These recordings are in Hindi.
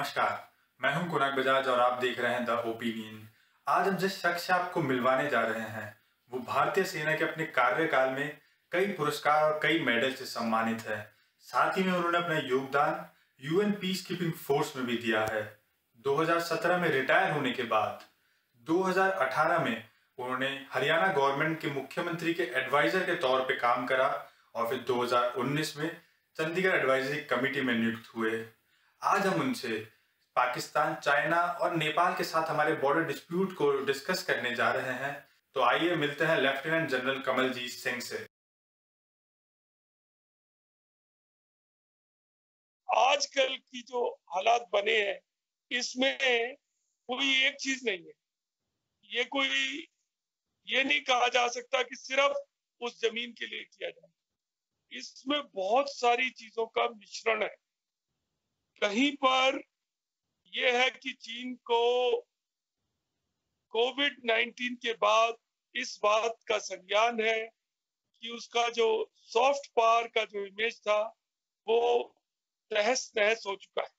नमस्कार। मैं हूं कुनाक बजाज और आप देख रहे हैं द ओपिनियन। आज हम जिस शख्स से आपको मिलवाने जा रहे हैं वो भारतीय सेना के अपने कार्यकाल में कई पुरस्कार और कई मेडल से सम्मानित है। साथ ही में उन्होंने अपना योगदान यूएन पीस कीपिंग फोर्स में भी दिया है। 2017 में रिटायर होने के बाद 2018 में उन्होंने हरियाणा गवर्नमेंट के मुख्यमंत्री के एडवाइजर के तौर पे काम करा और फिर 2019 में चंडीगढ़ एडवाइजरी कमेटी में नियुक्त हुए। आज हम उनसे पाकिस्तान, चाइना और नेपाल के साथ हमारे बॉर्डर डिस्प्यूट को डिस्कस करने जा रहे हैं। तो आइए मिलते हैं लेफ्टिनेंट जनरल कमलजीत सिंह से। आजकल की जो हालात बने हैं इसमें कोई एक चीज नहीं है। ये नहीं कहा जा सकता कि सिर्फ उस जमीन के लिए किया जाए। इसमें बहुत सारी चीजों का मिश्रण है। कहीं पर यह है कि चीन को कोविड-19 के बाद इस बात का संज्ञान है कि उसका जो सॉफ्ट पावर का जो इमेज था वो तहस नहस हो चुका है।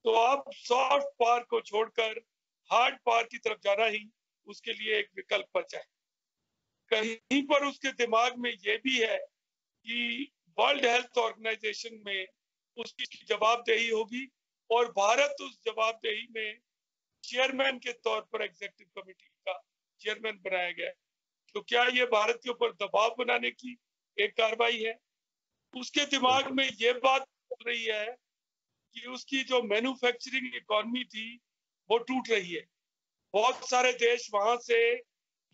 तो अब सॉफ्ट पावर को छोड़कर हार्ड पावर की तरफ जाना ही उसके लिए एक विकल्प बचा है। कहीं पर उसके दिमाग में ये भी है कि वर्ल्ड हेल्थ ऑर्गेनाइजेशन में उसकी जवाबदेही होगी और भारत उस जवाबदेही में चेयरमैन के तौर पर एग्जीक्यूटिव कमेटी का चेयरमैन बनाया गया है। तो क्या ये भारत के ऊपर दबाव बनाने की एक कार्रवाई है? उसके दिमाग में ये बात चल रही है कि उसकी जो मैन्युफैक्चरिंग इकोनॉमी थी वो टूट रही है। बहुत सारे देश वहां से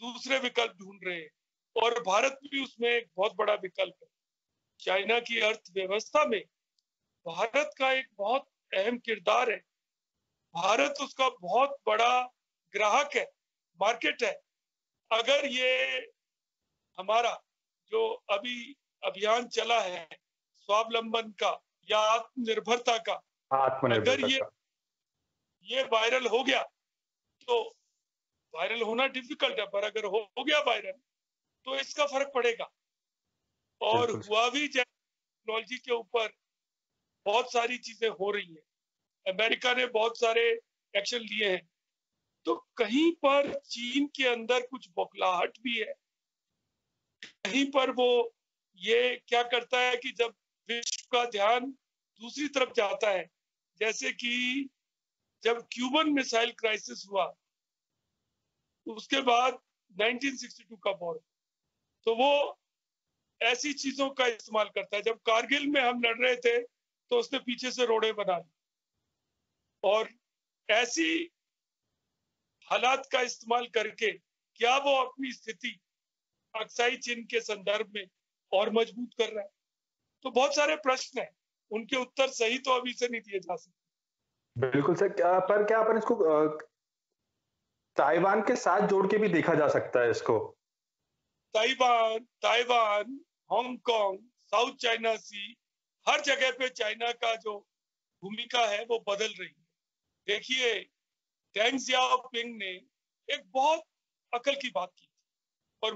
दूसरे विकल्प ढूंढ रहे हैं और भारत भी उसमें एक बहुत बड़ा विकल्प है। चाइना की अर्थव्यवस्था में भारत का एक बहुत अहम किरदार है। भारत उसका बहुत बड़ा ग्राहक है, मार्केट है। अगर ये हमारा जो अभी अभियान चला है स्वावलंबन का या आत्मनिर्भरता का, अगर ये वायरल हो गया तो वायरल होना डिफिकल्ट है, पर अगर हो गया वायरल तो इसका फर्क पड़ेगा। और हुआ भी टेक्नोलॉजी के ऊपर बहुत सारी चीजें हो रही है। अमेरिका ने बहुत सारे एक्शन लिए हैं। तो कहीं पर चीन के अंदर कुछ बौखलाहट भी है। कहीं पर वो ये क्या करता है कि जब विश्व का ध्यान दूसरी तरफ जाता है, जैसे कि जब क्यूबन मिसाइल क्राइसिस हुआ उसके बाद 1962 का वॉर, तो वो ऐसी चीजों का इस्तेमाल करता है। जब कारगिल में हम लड़ रहे थे तो उसने पीछे से रोड़े बना ली और ऐसी हालात का इस्तेमाल करके क्या वो अपनी स्थिति अक्साई चीन के संदर्भ में और मजबूत कर रहा है? तो बहुत सारे प्रश्न हैं, उनके उत्तर सही तो अभी से नहीं दिए जा सकते। बिल्कुल सर, पर क्या अपन इसको ताइवान के साथ जोड़ के भी देखा जा सकता है इसको? ताइवान, हांगकांग, साउथ चाइना सी, हर जगह पे चाइना का जो भूमिका है वो बदल रही है। देखिए, डेंग जियाओपिंग ने एक बहुत अकल की बात की थी और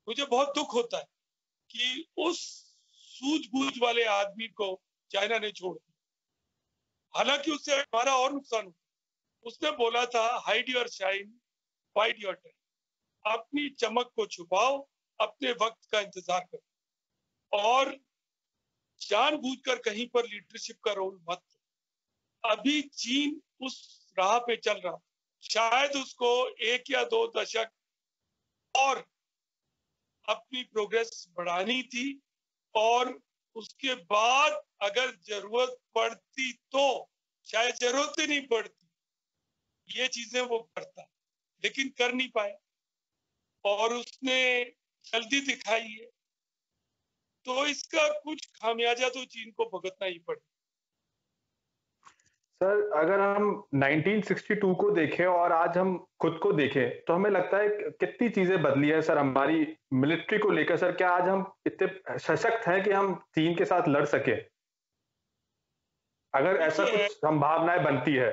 मुझे बहुत दुख होता है कि उस सूझबूझ वाले आदमी को चाइना ने छोड़ दिया। हालांकि उससे हमारा और नुकसान हुआ। उसने बोला था hide your shine, wide your time. अपनी चमक को छुपाओ, अपने वक्त का इंतजार करो और जानबूझकर कहीं पर लीडरशिप का रोल मत दो। अभी चीन उस राह पे चल रहा, शायद उसको 1 या 2 दशक और अपनी प्रोग्रेस बढ़ानी थी और उसके बाद अगर जरूरत पड़ती तो, शायद जरूरत ही नहीं पड़ती, ये चीजें वो करता, लेकिन कर नहीं पाया और उसने जल्दी दिखाई है। तो इसका कुछ खामियाजा तो चीन को भुगतना ही पड़े। सर, अगर हम 1962 को देखें और आज हम खुद को देखें तो हमें लगता है कितनी चीजें बदली है सर हमारी मिलिट्री को लेकर। सर, क्या आज हम इतने सशक्त हैं कि हम चीन के साथ लड़ सके? अगर ऐसा कुछ संभावनाएं बनती है।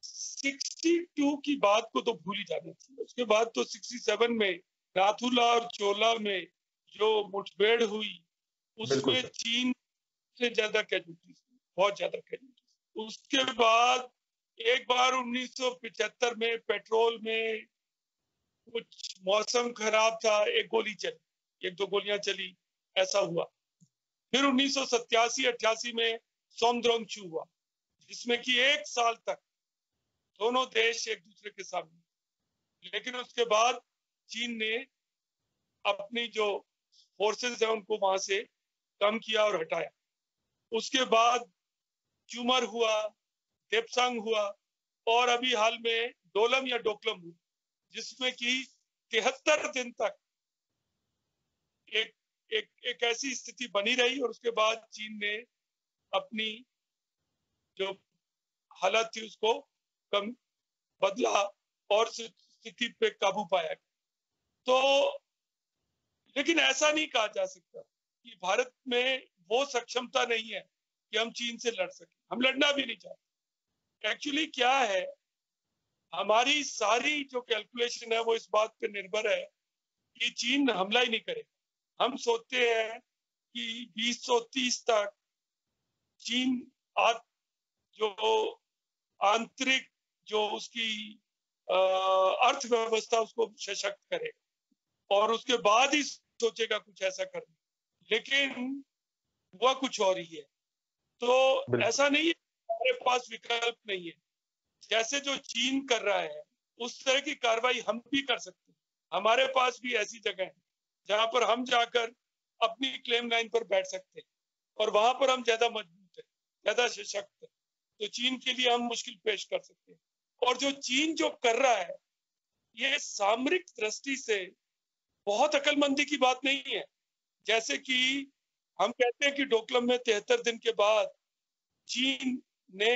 62 की बात को तो भूल ही जाना चाहिए। उसके बाद तो 67 में नाथुला और चोला में जो मुठभेड़ हुई उसमें चीन से ज्यादा कैजुअलिटीज, बहुत ज्यादा कैजुअलिटीज। उसके बाद एक बार 1975 में पेट्रोल में कुछ मौसम खराब था, एक गोली चली, एक दो गोलियां चली, ऐसा हुआ। फिर 1987-88 में सोमद्रोंगचू हुआ, जिसमें कि 1 साल तक दोनों देश एक दूसरे के सामने। लेकिन उसके बाद चीन ने अपनी जो फोर्सेस है उनको वहां से कम किया और हटाया। उसके बाद च्यूमर हुआ, देपसांग हुआ, और अभी हाल में डोलम या डोकलम हुआ, जिसमें कि 73 दिन तक एक एक एक ऐसी स्थिति बनी रही, और उसके बाद चीन ने अपनी जो हालत थी उसको कम बदला और स्थिति पे काबू पाया। तो लेकिन ऐसा नहीं कहा जा सकता कि भारत में वो सक्षमता नहीं है कि हम चीन से लड़ सकें। हम लड़ना भी नहीं चाहते। एक्चुअली क्या है, हमारी सारी जो कैलकुलेशन है वो इस बात पे निर्भर है कि चीन हमला ही नहीं करेगा। हम सोचते हैं कि 2030 तक चीन जो आंतरिक जो उसकी अर्थव्यवस्था उसको सशक्त करेगा, और उसके बाद ही सोचेगा कुछ ऐसा करना। लेकिन वह कुछ और ही है। तो ऐसा नहीं है हमारे पास विकल्प नहीं है। जैसे जो चीन कर रहा है उस तरह की कार्रवाई हम भी कर सकते हैं। हमारे पास भी ऐसी जगह है जहां पर हम जाकर अपनी क्लेम लाइन पर बैठ सकते हैं, और वहां पर हम ज्यादा मजबूत है, ज्यादा सशक्त है। तो चीन के लिए हम मुश्किल पेश कर सकते हैं। और जो चीन जो कर रहा है, ये सामरिक दृष्टि से बहुत अकलमंदी की बात नहीं है। जैसे कि हम कहते हैं कि डोकलम में 73 दिन के बाद चीन ने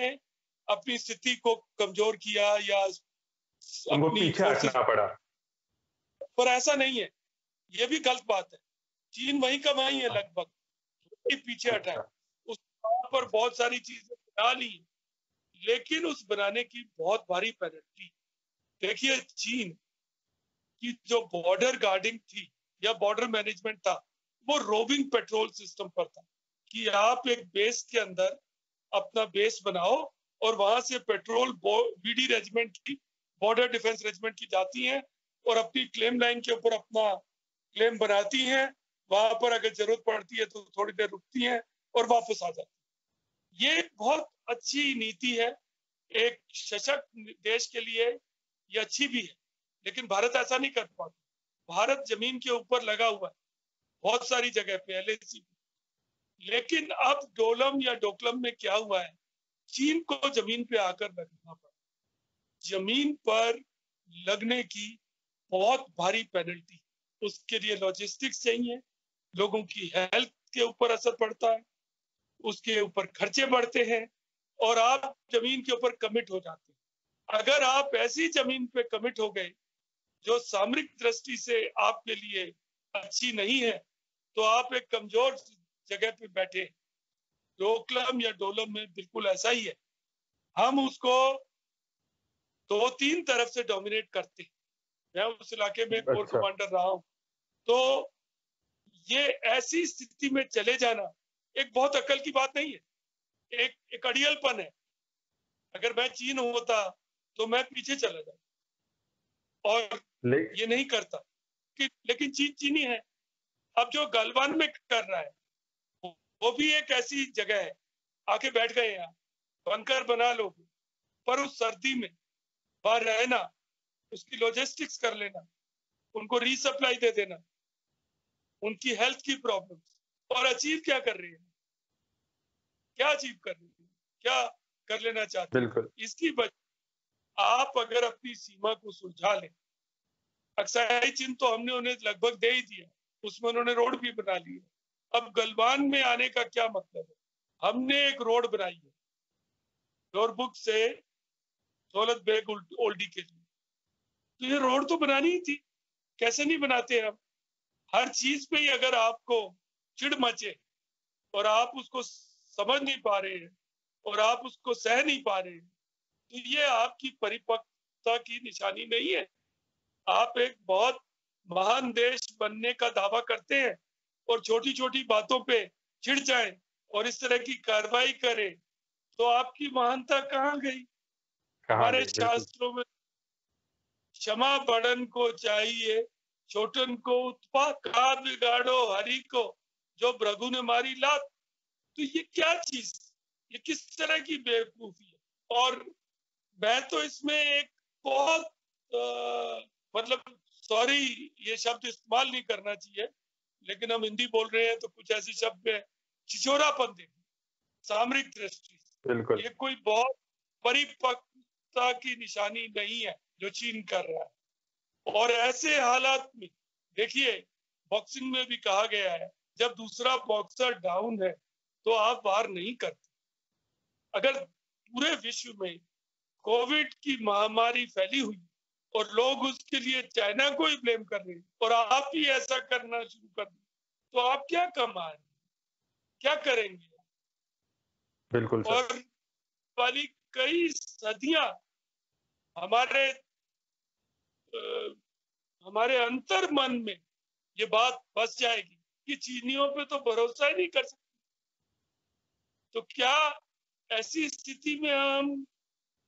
अपनी स्थिति को कमजोर किया या अपनी पीछे हटना पड़ा, पर ऐसा नहीं है। ये भी गलत बात है। चीन वहीं का वहीं है, लगभग पीछे हटा है। उस पर बहुत सारी चीजें बना ली, लेकिन उस बनाने की बहुत भारी पेनल्टी। देखिए, चीन की जो बॉर्डर गार्डिंग थी या बॉर्डर मैनेजमेंट था, वो रोविंग पेट्रोल सिस्टम पर था कि आप एक बेस के अंदर अपना बेस बनाओ और वहां से पेट्रोल बीडी रेजिमेंट की, बॉर्डर डिफेंस रेजिमेंट की जाती हैं और अपनी क्लेम लाइन के ऊपर अपना क्लेम बनाती हैं। वहां पर अगर जरूरत पड़ती है तो थोड़ी देर रुकती हैं और वापस आ जाती हैं। ये बहुत अच्छी नीति है, एक सशक्त देश के लिए ये अच्छी भी है। लेकिन भारत ऐसा नहीं कर पाता। भारत जमीन के ऊपर लगा हुआ है बहुत सारी जगह पे, LAC। लेकिन अब डोलम या डोकलम में क्या हुआ है, चीन को जमीन पे आकर लगना पड़ा। जमीन पर लगने की बहुत भारी पेनल्टी, उसके लिए लॉजिस्टिक्स चाहिए, लोगों की हेल्थ के ऊपर असर पड़ता है, उसके ऊपर खर्चे बढ़ते हैं, और आप जमीन के ऊपर कमिट हो जाते हैं। अगर आप ऐसी जमीन पे कमिट हो गए जो सामरिक दृष्टि से आपके लिए अच्छी नहीं है, तो आप एक कमजोर जगह पे बैठे। डोकलम या डोलम में बिल्कुल ऐसा ही है। हम उसको 2-3 तरफ से डोमिनेट करते हैं। मैं उस इलाके में कोर कमांडर रहा हूं। तो ये ऐसी स्थिति में चले जाना एक बहुत अकल की बात नहीं है, एक अड़ियलपन है। अगर मैं चीन होता तो मैं पीछे चला जाता, और ये नहीं करता लेकिन चीन चीनी है। अब जो गलवान में कर रहा है वो भी एक ऐसी जगह है, आके बैठ गए यहाँ, बंकर बना लो, पर उस सर्दी में वहां रहना, उसकी लॉजिस्टिक्स कर लेना, उनको रीसप्लाई दे देना, उनकी हेल्थ की प्रॉब्लम, और अचीव क्या कर रही है, क्या अचीव कर रही है, क्या कर लेना चाहते हैं। इसकी वजह आप अगर अपनी सीमा को सुलझा लें, अक्साई चिन्ह तो हमने उन्हें लगभग दे ही दिया, उसमें उन्होंने रोड भी बना ली है। अब गलवान में आने का क्या मतलब है, हमने एक रोड बनाई है डोरबुक से दौलत बेग ओल्डी के लिए, तो ये रोड तो बनानी ही थी। कैसे नहीं बनाते हम। हर चीज पे ही अगर आपको चिढ़ मचे और आप उसको समझ नहीं पा रहे हैं और आप उसको सह नहीं पा रहे हैं, तो ये आपकी परिपक्वता की निशानी नहीं है। आप एक बहुत महान देश बनने का दावा करते हैं और छोटी छोटी बातों पे चिढ़ जाएं और इस तरह की कार्रवाई करे, तो आपकी महानता कहाँ गई? हमारे शास्त्रों में क्षमा बड़न को चाहिए, छोटन को उत्पात, का बिगाड़ो हरि को, जो भृगु ने मारी लात। तो ये क्या चीज, ये किस तरह की बेवकूफी है? और मैं तो इसमें एक बहुत मतलब सॉरी ये शब्द इस्तेमाल नहीं करना चाहिए, लेकिन हम हिंदी बोल रहे हैं तो कुछ ऐसे शब्द में छिछोरापन देखा सामरिक दृष्टि से। ये कोई बहुत परिपक्वता की निशानी नहीं है जो चीन कर रहा है। और ऐसे हालात में देखिए, बॉक्सिंग में भी कहा गया है जब दूसरा बॉक्सर डाउन है तो आप वार नहीं करते। अगर पूरे विश्व में कोविड की महामारी फैली हुई और लोग उसके लिए चाइना को ही ब्लेम कर रहे हैं और आप ही ऐसा करना शुरू कर दें, तो आप क्या कमा रहे हैं, क्या करेंगे? बिल्कुल सर। और वाली कई सदियां हमारे अंतर मन में ये बात बस जाएगी कि चीनियों पे तो भरोसा ही नहीं कर सकते। तो क्या ऐसी स्थिति में हम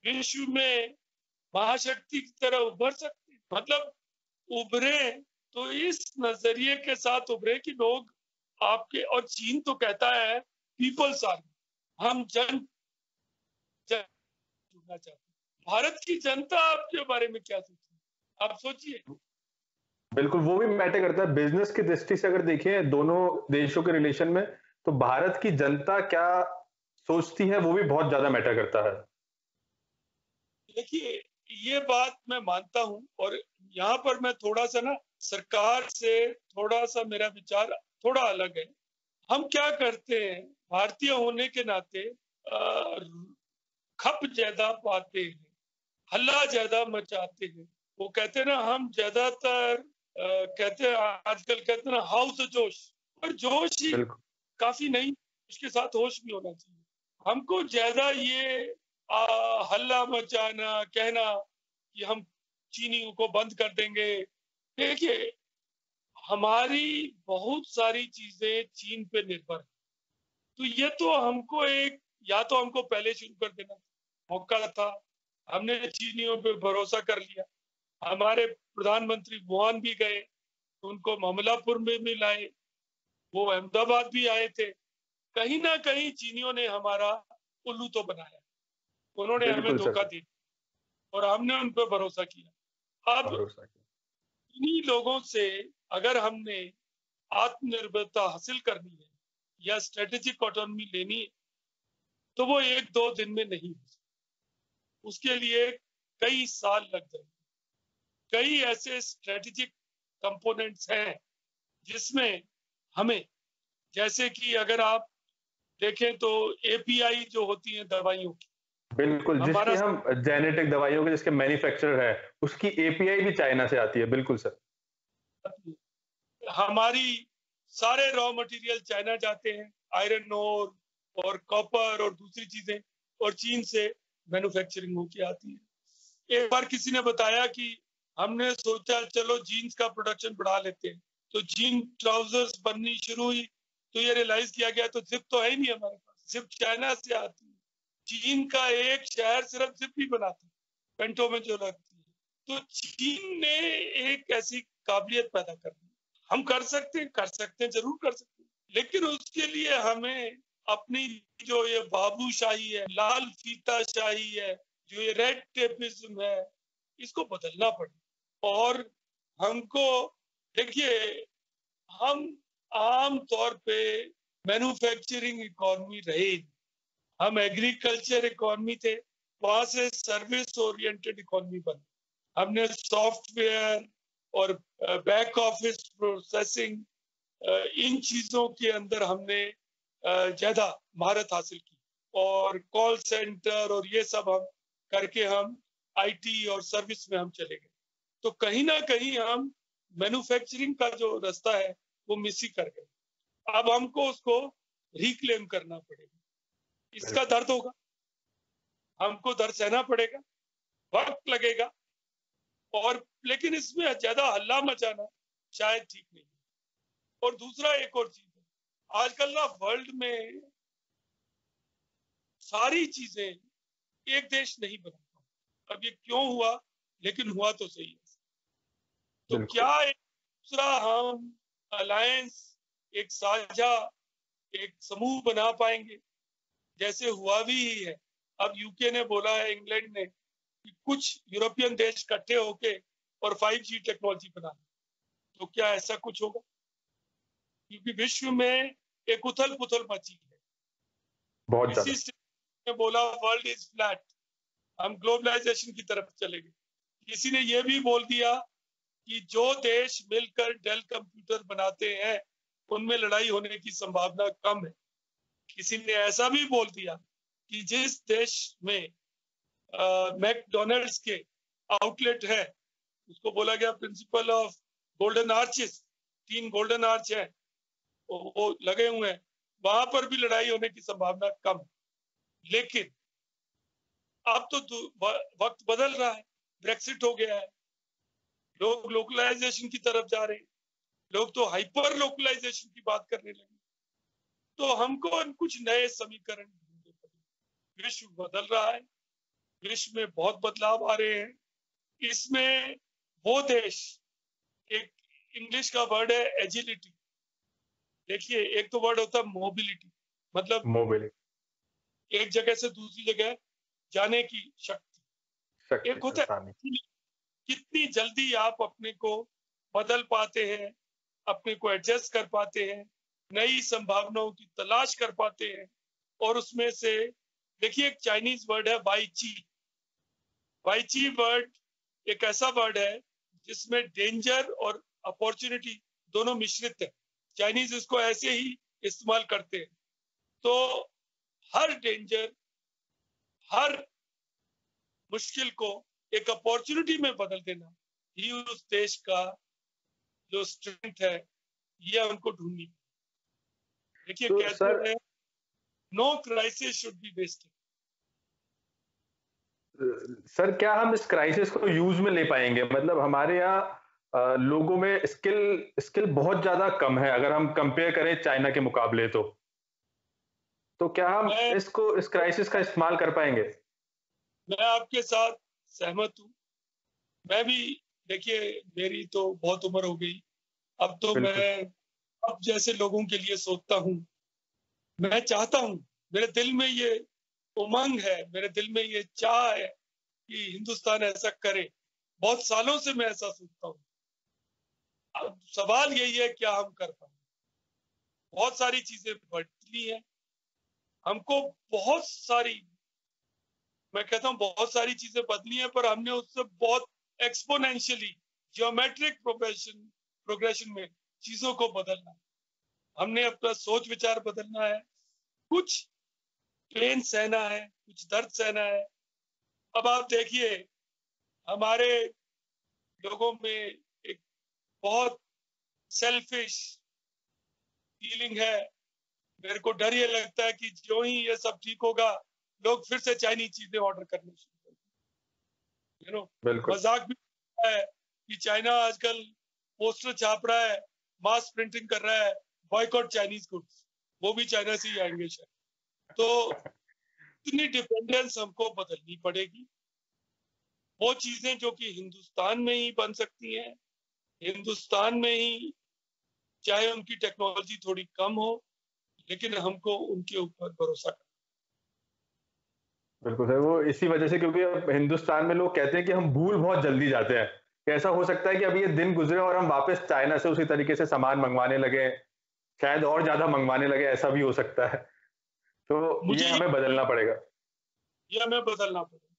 विश्व में महाशक्ति की तरह उभर सकते हैं? मतलब उभरे तो इस नजरिए के साथ उभरे कि लोग आपके, और चीन तो कहता है पीपल्स आर्मी, हम जुड़ना चाहते हैं। भारत की जनता आपके बारे में क्या सोचती है, आप सोचिए। बिल्कुल, वो भी मैटर करता है। बिजनेस की दृष्टि से अगर देखें दोनों देशों के रिलेशन में, तो भारत की जनता क्या सोचती है वो भी बहुत ज्यादा मैटर करता है। देखिए, ये बात मैं मानता हूं, और यहाँ पर मैं थोड़ा सा ना सरकार से थोड़ा सा मेरा विचार थोड़ा अलग है। हम क्या करते हैं, भारतीय होने के नाते खप ज्यादा पाते हैं, हल्ला ज्यादा मचाते हैं। वो कहते हैं ना, हम ज्यादातर कहते हैं, आजकल कहते हैं ना हाउस जोश, पर जोश ही काफी नहीं, उसके साथ होश भी होना चाहिए। हमको ज्यादा ये हल्ला मचाना, कहना कि हम चीनियों को बंद कर देंगे। देखिए, हमारी बहुत सारी चीजें चीन पे निर्भर है, तो ये तो हमको एक, या तो हमको पहले शुरू कर देना मौका था, हमने चीनियों पे भरोसा कर लिया। हमारे प्रधानमंत्री वुहान भी गए, उनको ममलापुर में भी लाए, वो अहमदाबाद भी आए थे। कहीं ना कहीं चीनियों ने हमारा उल्लू तो बनाया, उन्होंने हमें धोखा दिया और हमने उन पर भरोसा किया। अब इन्हीं लोगों से अगर हमने आत्मनिर्भरता हासिल करनी है या स्ट्रेटेजिक ऑटोनॉमी लेनी है, तो वो 1-2 दिन में नहीं हो सकती, उसके लिए कई साल लग जाएंगे। कई ऐसे स्ट्रेटेजिक कंपोनेंट्स हैं जिसमें हमें, जैसे कि अगर आप देखें तो एपीआई जो होती है दवाइयों की, बिल्कुल, जिसकी हम जेनेटिक दवाइयों के जिसके मैन्युफैक्चरर है, उसकी एपीआई भी चाइना से आती है। बिल्कुल सर। हमारी सारे रॉ मटेरियल चाइना जाते हैं, आयरन ओर और कॉपर और दूसरी चीजें, और चीन से मैन्युफैक्चरिंग होके आती है। एक बार किसी ने बताया कि हमने सोचा चलो जीन्स का प्रोडक्शन बढ़ा लेते हैं, तो जीन ट्राउजर्स बननी शुरू हुई, तो ये रियलाइज किया गया तो जिप तो है ही नहीं हमारे पास, जिप चाइना से आती है। चीन का एक शहर सिर्फ जिप ही बनाता है, पेंटो में जो लगती है। तो चीन ने एक ऐसी काबिलियत पैदा कर दी। हम कर सकते हैं, जरूर कर सकते हैं, लेकिन उसके लिए हमें अपनी जो ये बाबूशाही है, लाल फीताशाही है, जो ये रेड टेपिज्म है, इसको बदलना पड़ेगा। और हमको देखिए, हम आम तौर पे मैन्युफैक्चरिंग इकोनॉमी रहे, हम एग्रीकल्चर इकोनॉमी थे, वहां से सर्विस ओरिएंटेड इकोनॉमी बनी। हमने सॉफ्टवेयर और बैक ऑफिस प्रोसेसिंग, इन चीजों के अंदर हमने ज्यादा महारत हासिल की, और कॉल सेंटर और ये सब हम करके हम आईटी और सर्विस में हम चले गए। तो कहीं ना कहीं हम मैन्युफैक्चरिंग का जो रास्ता है वो मिस ही कर गए। अब हमको उसको रिक्लेम करना पड़ेगा, इसका दर्द होगा, हमको दर्द सहना पड़ेगा, वक्त लगेगा, और लेकिन इसमें ज्यादा हल्ला मचाना शायद ठीक नहीं। और दूसरा एक और चीज है, आजकल ना वर्ल्ड में सारी चीजें एक देश नहीं बना पाए। अब ये क्यों हुआ, लेकिन हुआ तो सही है। तो क्या एक दूसरा हम अलायंस, एक साझा, एक समूह बना पाएंगे? जैसे हुआ भी ही है। अब यूके ने बोला है, इंग्लैंड ने, कि कुछ यूरोपियन देश इकट्ठे होके और 5G टेक्नोलॉजी बना। तो क्या ऐसा कुछ होगा? क्योंकि विश्व में एक उथल पुथल मची है। बहुत किसी ने बोला वर्ल्ड इज फ्लैट, हम ग्लोबलाइजेशन की तरफ चले गए। किसी ने यह भी बोल दिया कि जो देश मिलकर डेल कंप्यूटर बनाते हैं उनमें लड़ाई होने की संभावना कम है। किसी ने ऐसा भी बोल दिया कि जिस देश में मैकडोनल्ड्स के आउटलेट है, उसको बोला गया principle of golden arches, 3 golden arch है वो लगे हुए हैं, वहां पर भी लड़ाई होने की संभावना कम। लेकिन अब तो वक्त बदल रहा है, ब्रेक्सिट हो गया है, लोग लोकलाइजेशन की तरफ जा रहे हैं, लोग तो हाइपर लोकलाइजेशन की बात करने लगे। तो हमको कुछ नए समीकरण ढूंढने पड़ेंगे। विश्व बदल रहा है, विश्व में बहुत बदलाव आ रहे हैं। इसमें वो देश, एक इंग्लिश का वर्ड है एजिलिटी। देखिए, एक तो वर्ड होता है मोबिलिटी, मतलब मोबिलिटी, एक जगह से दूसरी जगह जाने की शक्ति। एक होता है कितनी जल्दी आप अपने को बदल पाते हैं, अपने को एडजस्ट कर पाते हैं, नई संभावनाओं की तलाश कर पाते हैं। और उसमें से देखिए, एक चाइनीज वर्ड है वाईची। वाईची वर्ड एक ऐसा वर्ड है जिसमें डेंजर और अपॉर्चुनिटी दोनों मिश्रित है। चाइनीज इसको ऐसे ही इस्तेमाल करते हैं। तो हर डेंजर, हर मुश्किल को एक अपॉर्चुनिटी में बदल देना ही उस देश का जो स्ट्रेंथ है, ये हमको ढूंढनी। देखिए, तो कहते हैं no crisis should be wasted. Sir, क्या हम इस क्राइसिस को यूज में ले पाएंगे? मतलब हमारे यहाँ लोगों में स्किल बहुत ज्यादा कम है, अगर हम कंपेयर करें चाइना के मुकाबले। तो क्या हम इस क्राइसिस का इस्तेमाल कर पाएंगे? मैं आपके साथ सहमत हूँ। मैं भी, देखिए, मेरी तो बहुत उम्र हो गई, अब तो मैं अब जैसे लोगों के लिए सोचता हूँ। मैं चाहता हूँ, मेरे दिल में ये उमंग है, मेरे दिल में ये चाह है कि हिंदुस्तान ऐसा करे। बहुत सालों से मैं ऐसा सोचता हूँ। अब सवाल यही है, क्या हम कर पाए? बहुत सारी चीजें बदली हैं, हमको बहुत सारी, मैं कहता हूँ बहुत सारी चीजें बदली हैं, पर हमने उससे बहुत एक्सपोनेंशियली जियोमेट्रिक प्रोग्रेशन में चीजों को बदलना है। हमने अपना सोच विचार बदलना है, कुछ पेन सहना है, कुछ दर्द सहना है। अब आप देखिए, हमारे लोगों में एक बहुत सेल्फिश फीलिंग है। मेरे को डर ये लगता है कि जो ही ये सब ठीक होगा, लोग फिर से चाइनीज चीजें ऑर्डर करने शुरू कर देंगे। मजाक भी है कि चाइना आजकल पोस्टर छाप रहा है, मास प्रिंटिंग कर रहा है, बॉयकॉट चाइनीज गुड्स, वो भी चाइना से ही आएंगे शायद। तो इतनी डिपेंडेंस हमको बदलनी पड़ेगी। वो चीजें जो कि हिंदुस्तान में ही बन सकती हैं, हिंदुस्तान में ही, चाहे उनकी टेक्नोलॉजी थोड़ी कम हो, लेकिन हमको उनके ऊपर भरोसा करना। बिल्कुल सर, वो इसी वजह से, क्योंकि अब हिंदुस्तान में लोग कहते हैं कि हम भूल बहुत जल्दी जाते हैं। ऐसा हो सकता है कि अभी ये दिन गुजरे और हम वापस चाइना से उसी तरीके से सामान मंगवाने लगे, शायद और ज्यादा मंगवाने लगे, ऐसा भी हो सकता है। तो ये हमें बदलना पड़ेगा। ये हमें बदलना पड़ेगा।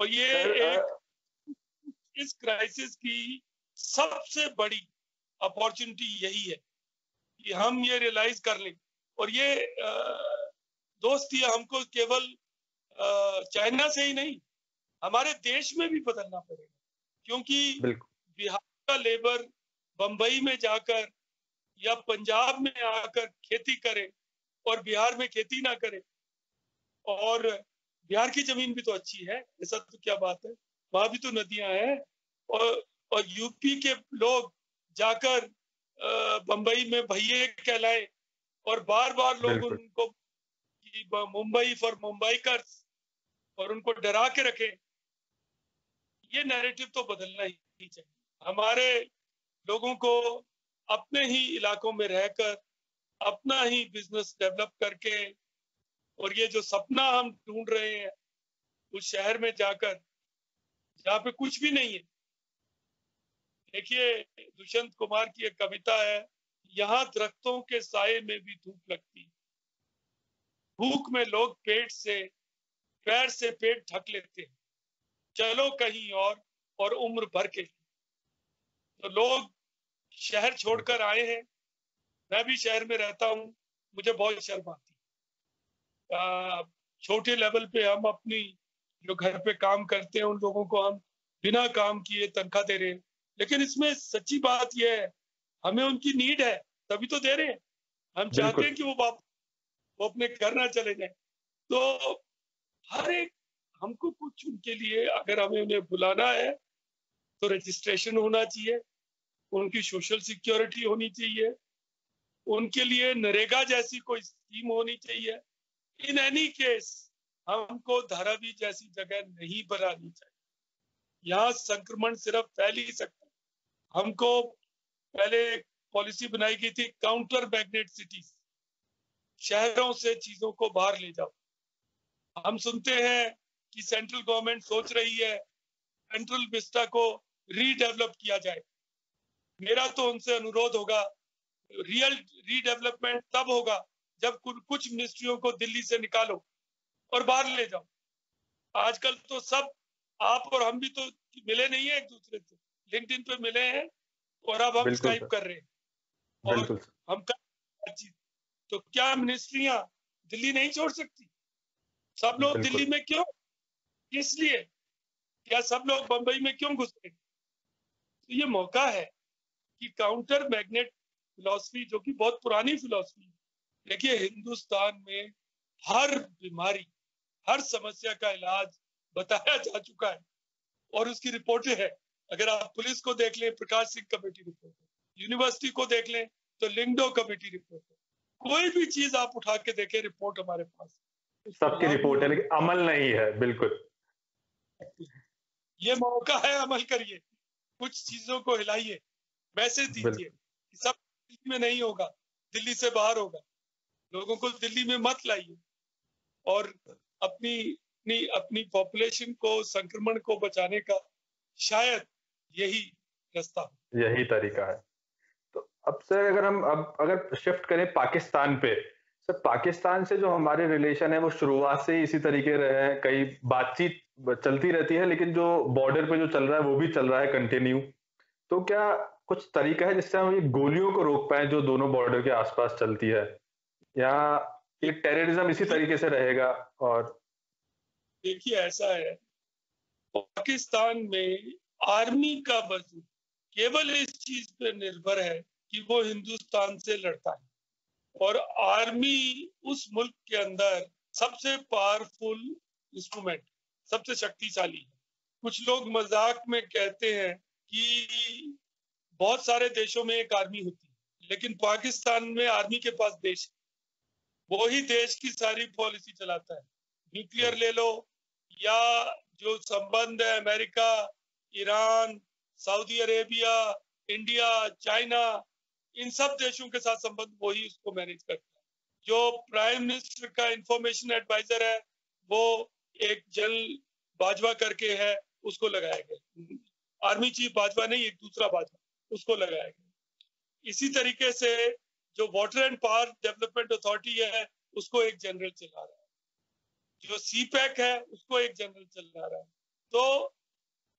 और ये एक इस क्राइसिस की सबसे बड़ी अपॉर्चुनिटी यही है कि हम ये रियलाइज कर लें। और ये दोस्ती हमको केवल चाइना से ही नहीं, हमारे देश में भी बदलना पड़ेगा। क्योंकि बिहार का लेबर बंबई में जाकर या पंजाब में आकर खेती करे और बिहार में खेती ना करे, और बिहार की जमीन भी तो अच्छी है, ऐसा तो क्या बात है, वहां भी तो नदियां हैं। और यूपी के लोग जाकर बंबई में भैये कहलाए और बार बार लोग उनको कि मुंबई फॉर मुंबईकर्स और उनको डरा के रखें, ये नैरेटिव तो बदलना ही चाहिए। हमारे लोगों को अपने ही इलाकों में रहकर अपना ही बिजनेस डेवलप करके, और ये जो सपना हम ढूंढ रहे हैं उस शहर में जाकर जहाँ पे कुछ भी नहीं है। देखिए, दुष्यंत कुमार की एक कविता है, यहाँ दरख्तों के साये में भी धूप लगती, भूख में लोग पेट से पैर से पेट ढक लेते हैं, चलो कहीं और उम्र भर के लिए। तो लोग शहर छोड़कर आए हैं, मैं भी शहर में रहता हूँ, मुझे बहुत शर्म आती है। छोटे लेवल पे हम अपनी जो घर पे काम करते हैं उन लोगों को हम बिना काम किए तनख्वाह दे रहे हैं, लेकिन इसमें सच्ची बात यह है हमें उनकी नीड है तभी तो दे रहे हैं। हम चाहते हैं कि वो अपने घर ना चले जाए। तो हर एक हमको कुछ उनके लिए, अगर हमें उन्हें बुलाना है तो रजिस्ट्रेशन होना चाहिए, उनकी सोशल सिक्योरिटी होनी चाहिए, उनके लिए नरेगा जैसी कोई स्कीम होनी चाहिए। इन एनी केस हमको धारावी जैसी जगह नहीं बनानी चाहिए। यहाँ संक्रमण सिर्फ फैल ही सकता है। हमको पहले एक पॉलिसी बनाई गई थी, काउंटर मैग्नेट सिटीज, शहरों से चीजों को बाहर ले जाओ। हम सुनते हैं कि सेंट्रल गवर्नमेंट सोच रही है सेंट्रल विस्टा को रीडेवलप किया जाए। मेरा तो उनसे अनुरोध होगा, रियल रीडेवलपमेंट तब होगा जब कुछ मिनिस्ट्रियों को दिल्ली से निकालो और बाहर ले जाओ। आजकल तो सब, आप और हम भी तो मिले नहीं है एक दूसरे से, लिंक्डइन पे मिले हैं और अब हम स्काइप कर रहे हैं और हम कर बातचीत। तो क्या मिनिस्ट्रियां दिल्ली नहीं छोड़ सकती? सब लोग दिल्ली में क्यों, इसलिए क्या सब लोग बंबई में क्यों घुस रहे? तो ये मौका है कि काउंटर मैग्नेट फिलॉसफी, जो कि बहुत पुरानी फिलॉसफी है, देखिए हिंदुस्तान में हर बीमारी, हर समस्या का इलाज बताया जा चुका है और उसकी रिपोर्टें है। अगर आप पुलिस को देख लें, प्रकाश सिंह कमेटी रिपोर्ट है, यूनिवर्सिटी को देख लें तो लिंगडो कमेटी रिपोर्ट है, कोई भी चीज आप उठा के देखें रिपोर्ट हमारे पास, सबकी रिपोर्ट है लेकिन अमल नहीं है। बिल्कुल, ये मौका है, अमल करिए, कुछ चीजों को हिलाइए, मैसेज दीजिए। सब दिल्ली में नहीं होगा, दिल्ली से बाहर होगा। लोगों को दिल्ली में मत लाइए और अपनी पॉपुलेशन को, संक्रमण को बचाने का शायद यही रास्ता हो, यही तरीका है। तो अब सर अगर शिफ्ट करें पाकिस्तान पे, सर पाकिस्तान से जो हमारे रिलेशन है वो शुरुआत से ही इसी तरीके रहे हैं, कई बातचीत चलती रहती है, लेकिन जो बॉर्डर पे जो चल रहा है वो भी चल रहा है कंटिन्यू। तो क्या कुछ तरीका है जिससे हम ये गोलियों को रोक पाए जो दोनों बॉर्डर के आसपास चलती है, या ये टेररिज्म इसी तरीके से रहेगा? और देखिए ऐसा है, पाकिस्तान में आर्मी का वजूद केवल इस चीज पे निर्भर है कि वो हिंदुस्तान से लड़ता है, और आर्मी उस मुल्क के अंदर सबसे पावरफुल इंस्ट्रूमेंट, सबसे शक्तिशाली है। कुछ लोग मजाक में कहते हैं कि बहुत सारे देशों में एक आर्मी होती है, लेकिन पाकिस्तान में आर्मी के पास देश है, वो ही देश की सारी पॉलिसी चलाता है। न्यूक्लियर ले लो, या जो संबंध है America, Iran, Saudi Arabia, India, China, इन सब देशों के साथ संबंध वही उसको मैनेज करता है। जो प्राइम मिनिस्टर का इंफॉर्मेशन एडवाइजर है वो एक जनरल बाजवा करके है, उसको लगाया गया। आर्मी चीफ बाजवा नहीं, एक दूसरा बाजवा, उसको लगाया गया। इसी तरीके से जो water and power development authority है उसको एक जनरल चला रहा है, जो सीपैक है उसको एक जनरल चला रहा है। तो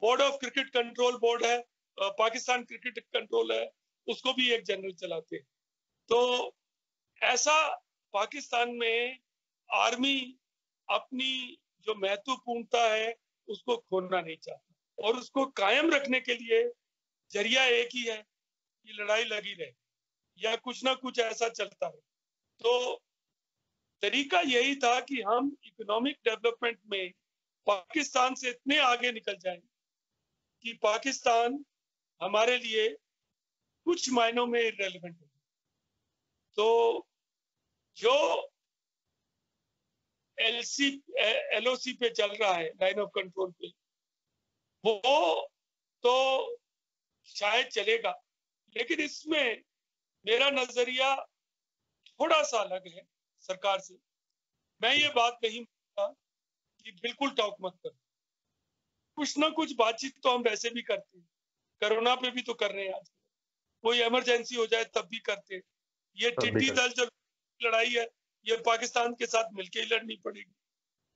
board of cricket control board है, पाकिस्तान क्रिकेट कंट्रोल है, उसको भी एक जनरल चलाते हैं। तो ऐसा पाकिस्तान में आर्मी अपनी जो महत्वपूर्णता है उसको खोना नहीं चाहता, और उसको कायम रखने के लिए जरिया एक ही है कि लड़ाई लगी रहे या कुछ ना कुछ ऐसा चलता रहे। तो तरीका यही था कि हम इकोनॉमिक डेवलपमेंट में पाकिस्तान से इतने आगे निकल जाएं कि पाकिस्तान हमारे लिए कुछ मायनों में इररिलेवेंट है। तो जो LOC पे चल रहा है, लाइन ऑफ कंट्रोल पे, वो तो शायद चलेगा, लेकिन इसमें मेरा नजरिया थोड़ा सा अलग है सरकार से। मैं ये बात नहीं मानता कि बिल्कुल टॉक मत करो, कुछ ना कुछ बातचीत तो हम वैसे भी करते हैं, कोरोना पे भी तो कर रहे हैं, आज कोई इमरजेंसी हो जाए तब भी करते हैं। ये टिड्डी दल जो लड़ाई है ये पाकिस्तान के साथ मिलके ही लड़नी पड़ेगी।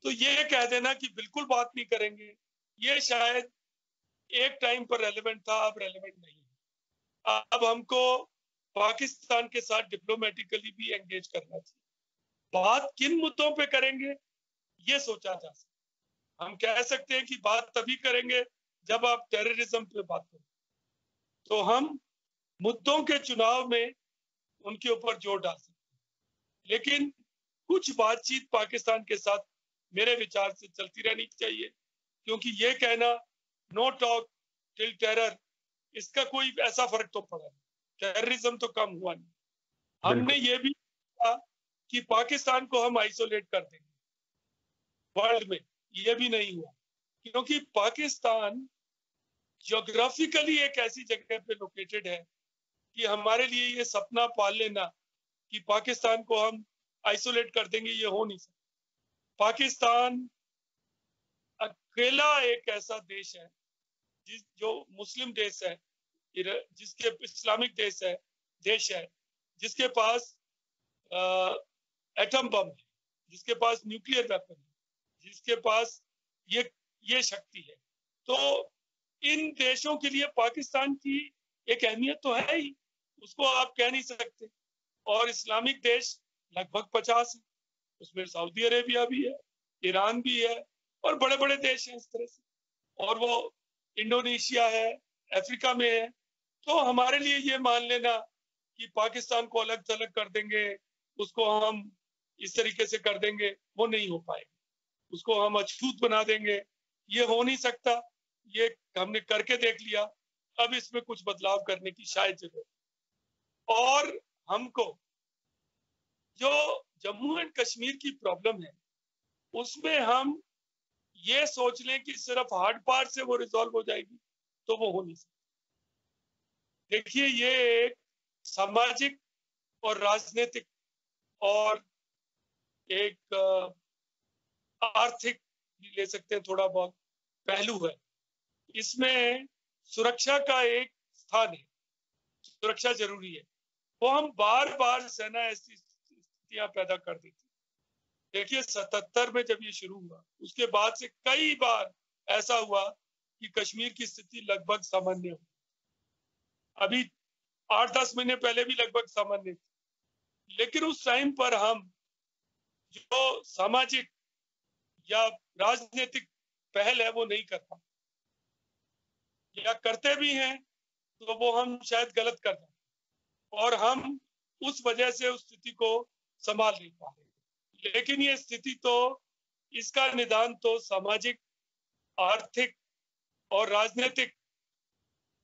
तो ये कह देना कि बिल्कुल बात नहीं करेंगे, ये शायद एक टाइम पर रेलेवेंट था, अब रेलेवेंट नहीं है। अब हमको पाकिस्तान के साथ डिप्लोमेटिकली भी एंगेज करना चाहिए। बात किन मुद्दों पे करेंगे ये सोचा जा सकता। हम कह सकते हैं कि बात तभी करेंगे जब आप टेररिज्म पे बात करें, तो हम मुद्दों के चुनाव में उनके ऊपर जोर डाल सकते हैं, लेकिन कुछ बातचीत पाकिस्तान के साथ मेरे विचार से चलती रहनी चाहिए, क्योंकि ये कहना नो टॉक टिल टेरर, इसका कोई ऐसा फर्क तो पड़ा नहीं, टेररिज्म तो कम हुआ नहीं। हमने ये भी कहा कि पाकिस्तान को हम आइसोलेट कर देंगे वर्ल्ड में, ये भी नहीं हुआ, क्योंकि पाकिस्तान ज्योग्राफिकली एक ऐसी जगह पे लोकेटेड है कि हमारे लिए ये सपना पाल लेना कि पाकिस्तान को हम आइसोलेट कर देंगे, ये हो नहीं सकता। पाकिस्तान अकेला एक ऐसा देश है जो मुस्लिम देश है, जिसके इस्लामिक देश है, जिसके पास एटम बम है, जिसके पास न्यूक्लियर वेपन है, जिसके पास ये शक्ति है। तो इन देशों के लिए पाकिस्तान की एक अहमियत तो है ही, उसको आप कह नहीं सकते। और इस्लामिक देश लगभग 50 है, उसमें सऊदी अरेबिया भी है, ईरान भी है, और बड़े बड़े देश हैं इस तरह से, और वो इंडोनेशिया है, अफ्रीका में है। तो हमारे लिए ये मान लेना कि पाकिस्तान को अलग थलग कर देंगे, उसको हम इस तरीके से कर देंगे, वो नहीं हो पाएगा। उसको हम अछूत बना देंगे, ये हो नहीं सकता। ये हमने करके देख लिया, अब इसमें कुछ बदलाव करने की शायद जरूरत। और हमको जो जम्मू एंड कश्मीर की प्रॉब्लम है उसमें हम ये सोच लें कि सिर्फ हार्ड पावर से वो रिजॉल्व हो जाएगी, तो वो हो नहीं सकता। देखिए, ये एक सामाजिक और राजनीतिक और एक आर्थिक भी ले सकते हैं थोड़ा बहुत पहलू है। इसमें सुरक्षा का एक स्थान है, सुरक्षा जरूरी है। वो हम बार बार सेना ऐसी स्थितियां पैदा कर देती। देखिए, 77 में जब ये शुरू हुआ, उसके बाद से कई बार ऐसा हुआ कि कश्मीर की स्थिति लगभग सामान्य हुई। अभी 8-10 महीने पहले भी लगभग सामान्य थी, लेकिन उस टाइम पर हम जो सामाजिक या राजनीतिक पहल है वो नहीं कर पाते, या करते भी हैं तो वो हम शायद गलत कर दें, और हम उस वजह से उस स्थिति को संभाल नहीं पा रहे। लेकिन ये स्थिति तो, इसका निदान तो सामाजिक, आर्थिक और राजनीतिक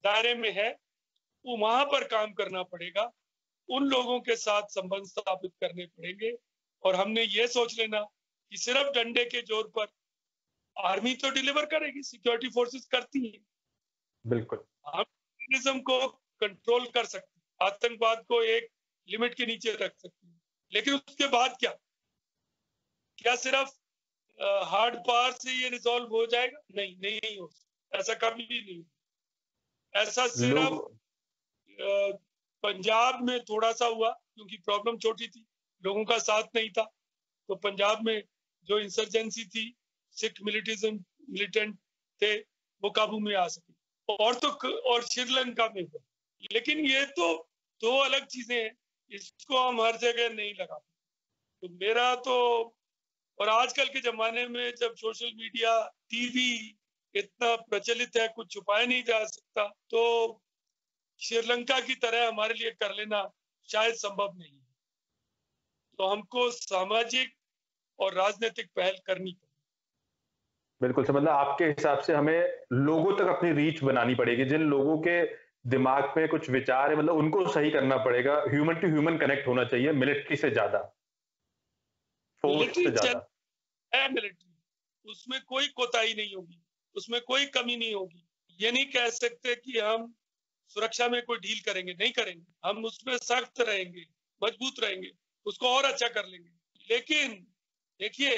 दायरे में है। वो वहां पर काम करना पड़ेगा, उन लोगों के साथ संबंध स्थापित करने पड़ेंगे। और हमने ये सोच लेना कि सिर्फ डंडे के जोर पर आर्मी तो डिलीवर करेगी, सिक्योरिटी फोर्सेस करती हैं, बिल्कुल। हम टेररिज्म को कंट्रोल कर सकते हैं, आतंकवाद को एक लिमिट के नीचे रख सकते हैं, लेकिन उसके बाद क्या सिर्फ हार्ड पावर से ये रिजॉल्व हो जाएगा? नहीं, नहीं हो, ऐसा कभी भी नहीं। ऐसा सिर्फ पंजाब में थोड़ा सा हुआ, क्योंकि प्रॉब्लम छोटी थी, लोगों का साथ नहीं था, तो पंजाब में जो इंसर्जेंसी थी, सिख मिलिटेंट थे, वो काबू में आ सके। और श्रीलंका में हुआ। लेकिन ये तो दो अलग चीजें हैं, इसको हम हर जगह नहीं लगा पाते। तो मेरा तो, और आजकल के जमाने में जब सोशल मीडिया, टीवी इतना प्रचलित है, कुछ छुपाया नहीं जा सकता, तो श्रीलंका की तरह हमारे लिए कर लेना शायद संभव नहीं है। तो हमको सामाजिक और राजनीतिक पहल करनी पड़ेगी। बिल्कुल से, मतलब आपके हिसाब से हमें लोगों तक अपनी रीच बनानी पड़ेगी, जिन लोगों के दिमाग में कुछ विचार है, मतलब उनको सही करना पड़ेगा। ह्यूमन टू ह्यूमन कनेक्ट होना चाहिए, मिलिट्री से ज्यादा, फोर्स से ज्यादा। है मिलिट्री, उसमें कोई कोताही नहीं होगी, उसमें कोई कमी नहीं होगी। ये नहीं कह सकते कि हम सुरक्षा में कोई ढील करेंगे, नहीं करेंगे, हम उसमें सख्त रहेंगे, मजबूत रहेंगे, उसको और अच्छा कर लेंगे। लेकिन देखिए,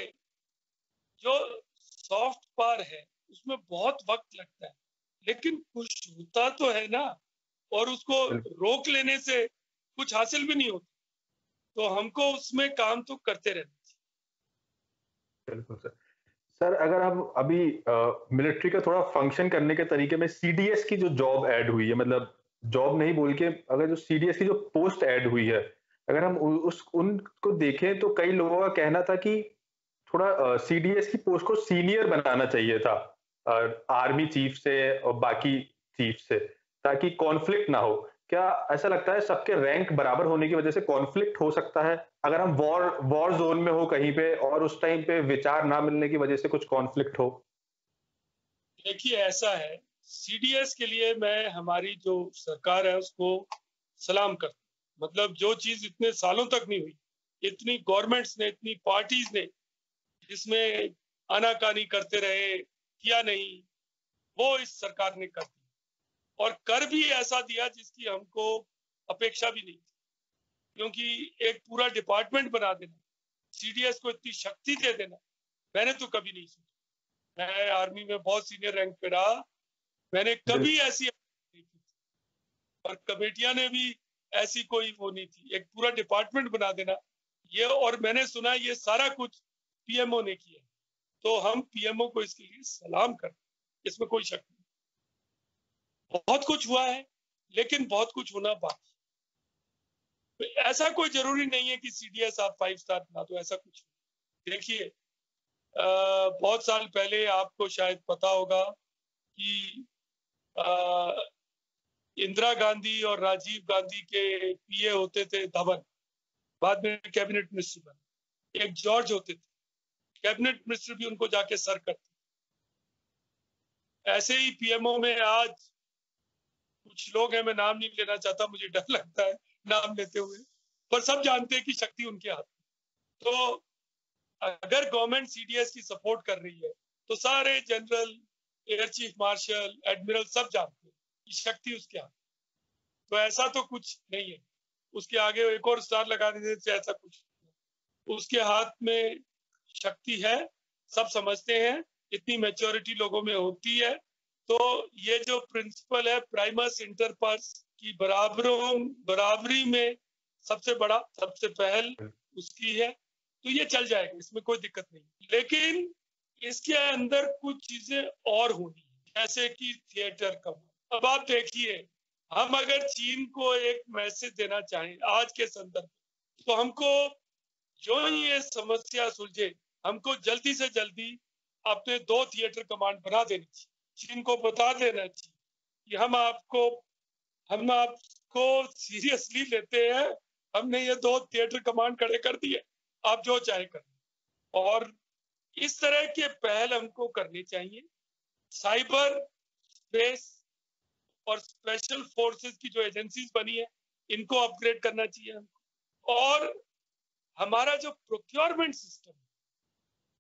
जो सॉफ्ट पावर है उसमें बहुत वक्त लगता है, लेकिन कुछ होता तो है ना, और उसको रोक लेने से कुछ हासिल भी नहीं होता, तो हमको उसमें काम तो करते रहना चाहिए। बिल्कुल सर। सर अगर हम अभी मिलिट्री का थोड़ा फंक्शन करने के तरीके में सीडीएस की जो जॉब ऐड हुई है, मतलब जॉब नहीं बोल के अगर जो सीडीएस की जो पोस्ट ऐड हुई है, अगर हम उस उनको देखें तो कई लोगों का कहना था कि थोड़ा सीडीएस की पोस्ट को सीनियर बनाना चाहिए था आर्मी चीफ से और बाकी चीफ से, ताकि कॉन्फ्लिक्ट ना हो। क्या ऐसा लगता है सबके रैंक बराबर होने की वजह से कॉन्फ्लिक्ट हो सकता है अगर हम वॉर जोन में हो कहीं पे और उस टाइम पे विचार ना मिलने की वजह से कुछ कॉन्फ्लिक्ट हो? देखिए, ऐसा है, सीडीएस के लिए मैं हमारी जो सरकार है उसको सलाम करता हूं। मतलब जो चीज इतने सालों तक नहीं हुई, इतनी गवर्नमेंट्स ने, इतनी पार्टीज ने इसमें आनाकानी करते रहे, किया नहीं, वो इस सरकार ने कर दिया, और कर भी ऐसा दिया जिसकी हमको अपेक्षा भी नहीं थी। क्योंकि एक पूरा डिपार्टमेंट बना देना, सीडीएस को इतनी शक्ति दे देना, मैंने तो कभी नहीं सोचा। मैं आर्मी में बहुत सीनियर रैंक पे रहा, मैंने कभी ऐसी नहीं की, और कमेटियां ने भी ऐसी कोई वो नहीं थी, एक पूरा डिपार्टमेंट बना देना ये। और मैंने सुना ये सारा कुछ पीएमओ ने किया, तो हम पीएमओ को इसके लिए सलाम करते, इसमें कोई शक नहीं। बहुत कुछ हुआ है, लेकिन बहुत कुछ होना बाकी। तो ऐसा कोई जरूरी नहीं है कि सीडीएस आप 5 स्टार बना दो, ऐसा कुछ। देखिए, बहुत साल पहले आपको शायद पता होगा कि इंदिरा गांधी और राजीव गांधी के पीए होते थे धवन, बाद में कैबिनेट मिनिस्टर बने। एक जॉर्ज होते थे, कैबिनेट मिनिस्टर भी उनको जाके सर करते। ऐसे ही पीएमओ में आज कुछ लोग हैं, मैं नाम नहीं लेना चाहता, मुझे डर लगता है नाम लेते हुए, पर सब जानते हैं कि शक्ति उनके हाथ में। तो अगर गवर्नमेंट सीडीएस की सपोर्ट कर रही है, तो सारे general, air chief marshal, admiral सब जानते हैं कि शक्ति उसके हाथ। तो ऐसा तो कुछ नहीं है, उसके आगे एक और स्टार लगा देने से ऐसा कुछ, उसके हाथ में शक्ति है, सब समझते हैं, इतनी मैच्योरिटी लोगों में होती है। तो ये जो प्रिंसिपल है प्राइमस इंटर पार्स की बराबरी में सबसे बड़ा, सबसे पहल उसकी है, तो ये चल जाएगा, इसमें कोई दिक्कत नहीं। लेकिन इसके अंदर कुछ चीजें और होनी है, जैसे कि थिएटर कमांड। अब आप देखिए, हम अगर चीन को एक मैसेज देना चाहें आज के संदर्भ, तो हमको जो ये समस्या सुलझे, हमको जल्दी से जल्दी अपने 2 थिएटर कमांड बना देनी चाहिए। चीन को बता देना चाहिए कि हम आपको सीरियसली लेते हैं, हमने ये 2 थिएटर कमांड खड़े कर दिए, आप जो चाहे कर। और इस तरह के पहल हमको करनी चाहिए। साइबर स्पेस और स्पेशल फोर्सेस की जो एजेंसीज बनी है, इनको अपग्रेड करना चाहिए हमको। और हमारा जो प्रोक्योरमेंट सिस्टम है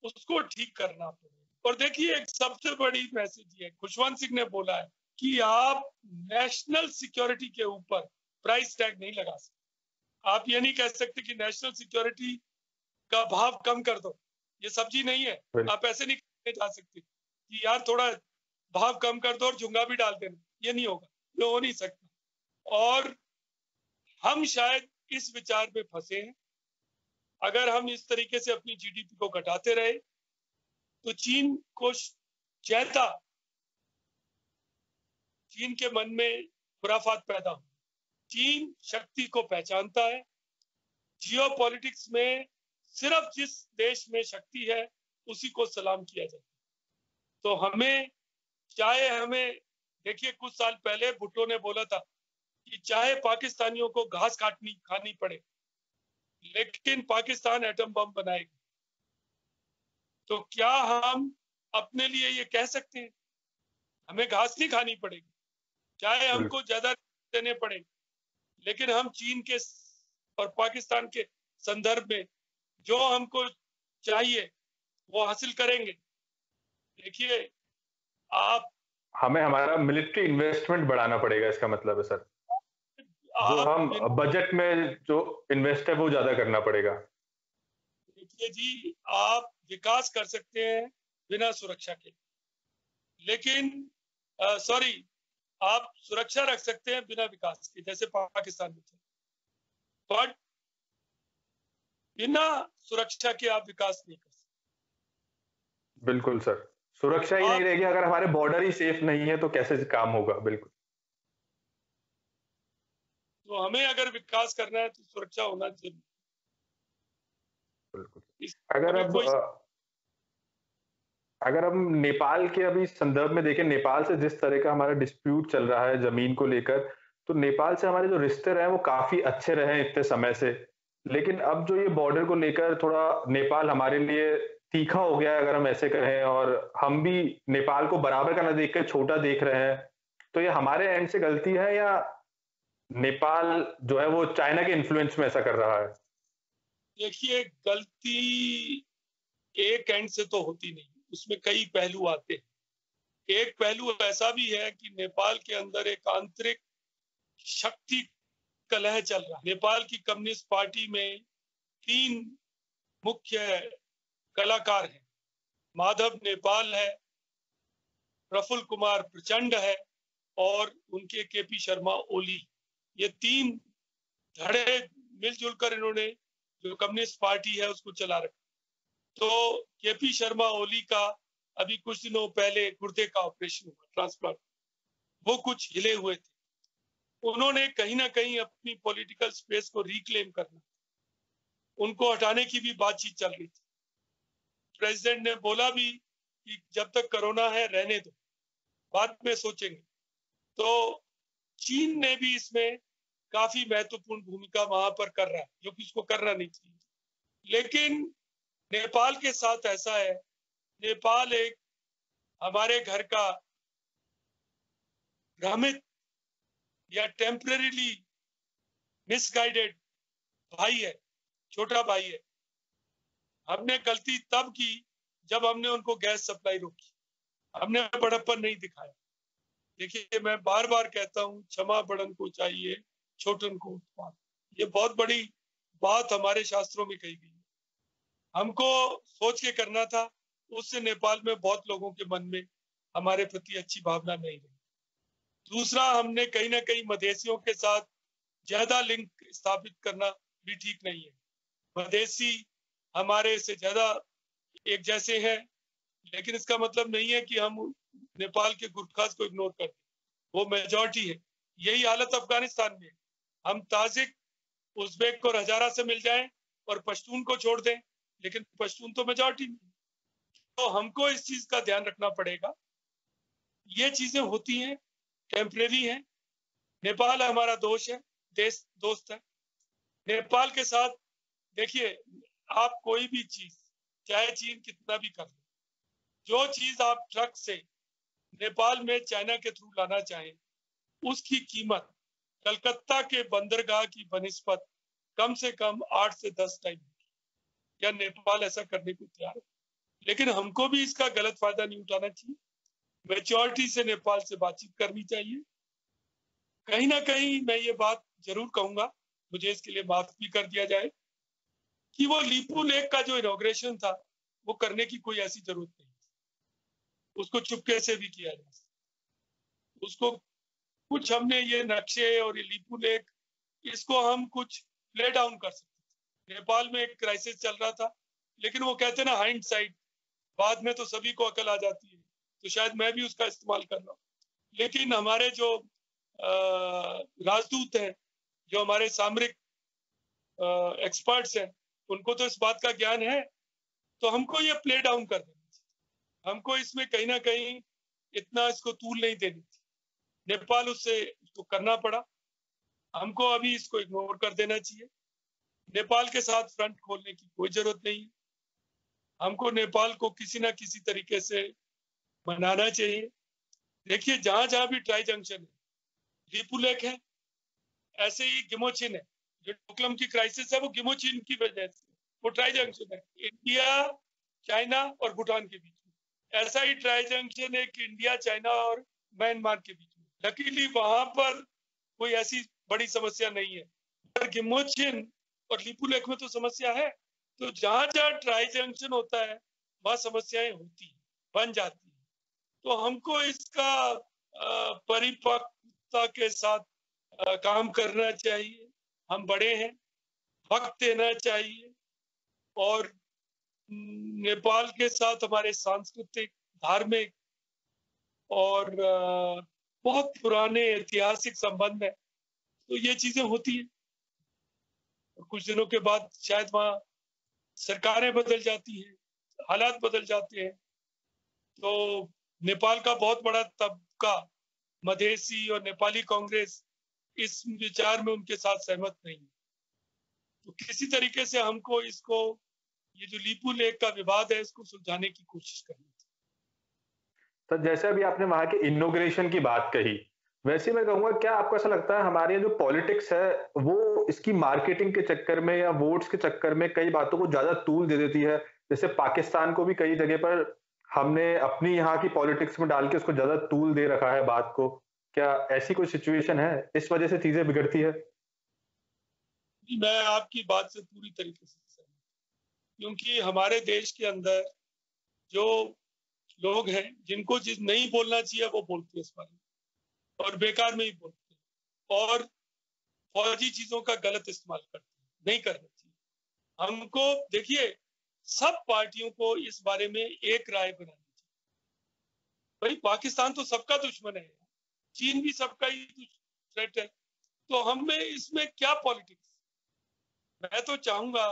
उसको ठीक करना पड़ेगा। और देखिए, एक सबसे बड़ी मैसेज ये खुशवंत सिंह ने बोला है कि आप नेशनल सिक्योरिटी के ऊपर प्राइस टैग नहीं लगा सकते। आप ये नहीं कह सकते कि नेशनल सिक्योरिटी का भाव कम कर दो, ये सब्जी नहीं है। आप ऐसे नहीं कहने जा सकते कि यार थोड़ा भाव कम कर दो और झुंगा भी डाल देना, ये नहीं होगा, ये हो नहीं सकता। और हम शायद इस विचार में फंसे हैं, अगर हम इस तरीके से अपनी जीडीपी को घटाते रहे तो चीन के मन में खुराफात पैदा हो। चीन शक्ति को पहचानता है, जियोपॉलिटिक्स में सिर्फ जिस देश में शक्ति है उसी को सलाम किया जाता है। तो हमें देखिए, कुछ साल पहले भुट्टो ने बोला था कि चाहे पाकिस्तानियों को घास खानी पड़े, लेकिन पाकिस्तान एटम बम बनाएगा। तो क्या हम अपने लिए ये कह सकते हैं हमें घास नहीं खानी पड़ेगी, चाहे हमको ज्यादा देने पड़े, लेकिन हम चीन के और पाकिस्तान के संदर्भ में जो हमको चाहिए वो हासिल करेंगे। देखिए, आप हमें हमारा मिलिट्री इन्वेस्टमेंट बढ़ाना पड़ेगा, इसका मतलब है सर। जो आप हम बजट में जो इन्वेस्ट है वो ज्यादा करना पड़ेगा। देखिए जी, आप विकास कर सकते हैं बिना सुरक्षा के, लेकिन सॉरी, आप सुरक्षा रख सकते हैं बिना विकास के, जैसे पाकिस्तान में थे। बट बिना सुरक्षा के आप विकास नहीं कर सकते। बिल्कुल सर, सुरक्षा ही नहीं आप रहेगी अगर हमारे बॉर्डर ही सेफ नहीं है तो कैसे काम होगा। बिल्कुल। तो हमें अगर विकास करना है तो सुरक्षा होना जरूरी। बिल्कुल। इस अगर हमें अब कोई अगर हम नेपाल के अभी संदर्भ में देखें, नेपाल से जिस तरह का हमारा डिस्प्यूट चल रहा है जमीन को लेकर, तो नेपाल से हमारे जो रिश्ते रहे वो काफी अच्छे रहे इतने समय से। लेकिन अब जो ये बॉर्डर को लेकर थोड़ा नेपाल हमारे लिए तीखा हो गया है, अगर हम ऐसे कहें, और हम भी नेपाल को बराबर का ना देख कर छोटा देख रहे हैं, तो ये हमारे एंड से गलती है या नेपाल जो है वो चाइना के इन्फ्लुएंस में ऐसा कर रहा है? देखिए, गलती एक एंड से तो होती नहीं, उसमें कई पहलू आते हैं। एक पहलू ऐसा भी है कि नेपाल के अंदर एक आंतरिक शक्ति कलह चल रहा है। नेपाल की कम्युनिस्ट पार्टी में 3 मुख्य कलाकार हैं। माधव नेपाल है, प्रफुल्ल कुमार प्रचंड है, और उनके केपी शर्मा ओली। ये 3 धड़े मिलजुल कर इन्होंने जो कम्युनिस्ट पार्टी है उसको चला रखा। तो केपी शर्मा ओली का अभी कुछ दिनों पहले गुर्दे का ऑपरेशन हुआ, ट्रांसप्लांट। वो कुछ हिले हुए थे। उन्होंने कहीं ना कहीं अपनी पॉलिटिकल स्पेस को रिक्लेम करना, उनको हटाने की भी बातचीत चल रही थी। प्रेसिडेंट ने बोला भी कि जब तक कोरोना है रहने दो, बाद में सोचेंगे। तो चीन ने भी इसमें काफी महत्वपूर्ण भूमिका वहां पर कर रहा है, जो कि उसको करना नहीं चाहिए। लेकिन नेपाल के साथ ऐसा है, नेपाल एक हमारे घर का भ्रमित या टेम्परेरीली मिसगाइडेड भाई है, छोटा भाई है। हमने गलती तब की जब हमने उनको गैस सप्लाई रोकी, हमने बड़प्पन नहीं दिखाया। देखिए, मैं बार बार कहता हूँ, क्षमा बड़न को चाहिए, छोटन को उत्पात। ये बहुत बड़ी बात हमारे शास्त्रों में कही गई है। हमको सोच के करना था, उससे नेपाल में बहुत लोगों के मन में हमारे प्रति अच्छी भावना नहीं रही। दूसरा, हमने कहीं ना कहीं मधेसियों के साथ ज्यादा लिंक स्थापित करना भी ठीक नहीं है। मधेसी हमारे से ज्यादा एक जैसे हैं, लेकिन इसका मतलब नहीं है कि हम नेपाल के गुरखास को इग्नोर कर दें। वो मेजॉरिटी है। यही हालत अफगानिस्तान में है। हम ताजिक, उज्बेक और हजारा से मिल जाएं और पश्तून को छोड़ दें, लेकिन पश्तून तो मेजॉरिटी में। तो हमको इस चीज का ध्यान रखना पड़ेगा। ये चीजें होती हैं, टेम्परेरी हैं। नेपाल हमारा दोस्त है। नेपाल के साथ देखिए, आप कोई भी चीज, चाहे चीन कितना भी कर ले, जो चीज आप ट्रक से नेपाल में चाइना के थ्रू लाना चाहें, उसकी कीमत कलकत्ता के बंदरगाह की बनिस्बत कम से कम 8 से 10 टाइम। क्या नेपाल ऐसा करने को तैयार है? लेकिन हमको भी इसका गलत फायदा नहीं उठाना चाहिए। मेच्योरिटी से नेपाल से बातचीत करनी चाहिए। कहीं ना कहीं मैं ये बात जरूर कहूंगा, मुझे इसके लिए माफ भी कर दिया जाए, कि वो लीपू लेक का जो इनॉग्रेशन था वो करने की कोई ऐसी जरूरत नहीं, उसको चुपके से भी किया जा सकता। उसको कुछ हमने ये नक्शे और ये लीपू लेक, इसको हम कुछ प्ले डाउन कर सकते। नेपाल में एक क्राइसिस चल रहा था, लेकिन वो कहते ना हाइंड साइड, बाद में तो सभी को अकल आ जाती है, तो शायद मैं भी उसका इस्तेमाल कर रहा हूँ। लेकिन हमारे जो राजदूत हैं, जो हमारे सामरिक एक्सपर्ट्स हैं, उनको तो इस बात का ज्ञान है। तो हमको ये प्ले डाउन कर देना चाहिए। हमको इसमें कहीं ना कहीं इतना इसको तूल नहीं देनी चाहिए। नेपाल उससे इसको करना पड़ा, हमको अभी इसको इग्नोर कर देना चाहिए। नेपाल के साथ फ्रंट खोलने की कोई जरूरत नहीं है। हमको नेपाल को किसी ना किसी तरीके से मनाना चाहिए। देखिए, जहां जहां भी ट्राई जंक्शन है, लिपुलेक है, ऐसे ही गिमोचिन है। जो डोकलम की क्राइसिस है वो गिमोचिन की वजह से, वो ट्राई जंक्शन है। इंडिया चाइना और भूटान के बीच में। ऐसा ही ट्राई जंक्शन एक इंडिया, चाइना और म्यांमार के बीच में। लकीली वहां पर कोई ऐसी बड़ी समस्या नहीं है, पर गिमोचिन और लिपुलेख में तो समस्या है। तो जहां जहां ट्राई जंक्शन होता है वहां समस्याएं होती है, बन जाती है। तो हमको इसका परिपक्वता के साथ काम करना चाहिए। हम बड़े हैं, वक्त देना चाहिए, और नेपाल के साथ हमारे सांस्कृतिक, धार्मिक और बहुत पुराने ऐतिहासिक संबंध है। तो ये चीजें होती है। कुछ दिनों के बाद शायद वहाँ सरकारें बदल जाती हैं, हालात बदल जाते हैं। तो नेपाल का बहुत बड़ा तबका, मधेसी और नेपाली कांग्रेस, इस विचार में उनके साथ सहमत नहीं है। तो किसी तरीके से हमको इसको, ये जो लिपू लेक का विवाद है, इसको सुलझाने की कोशिश करनी चाहिए। तो जैसे अभी आपने वहां के इनॉग्रेशन की बात कही, वैसे मैं कहूंगा, क्या आपको ऐसा लगता है हमारे जो पॉलिटिक्स है वो इसकी मार्केटिंग के चक्कर में या वोट्स के चक्कर में कई बातों को ज्यादा तूल दे देती है? जैसे पाकिस्तान को भी कई जगह पर हमने अपनी यहाँ की पॉलिटिक्स में डाल के उसको ज्यादा तूल दे रखा है बात को। क्या ऐसी कोई सिचुएशन है, इस वजह से चीजें बिगड़ती है? मैं आपकी बात से पूरी तरीके से सहमत हूं, क्योंकि हमारे देश के अंदर जो लोग हैं जिनको चीज नहीं बोलना चाहिए वो बोलते हैं इस बारे में, और बेकार में ही बोलते हैं, और फौजी चीजों का गलत इस्तेमाल करते हैं। नहीं करना चाहिए। हमको देखिए, सब पार्टियों को इस बारे में एक राय बनानी चाहिए। भाई पाकिस्तान तो सबका दुश्मन है, चीन भी सबका ही थ्रेट है, तो हमें इसमें क्या पॉलिटिक्स। मैं तो चाहूंगा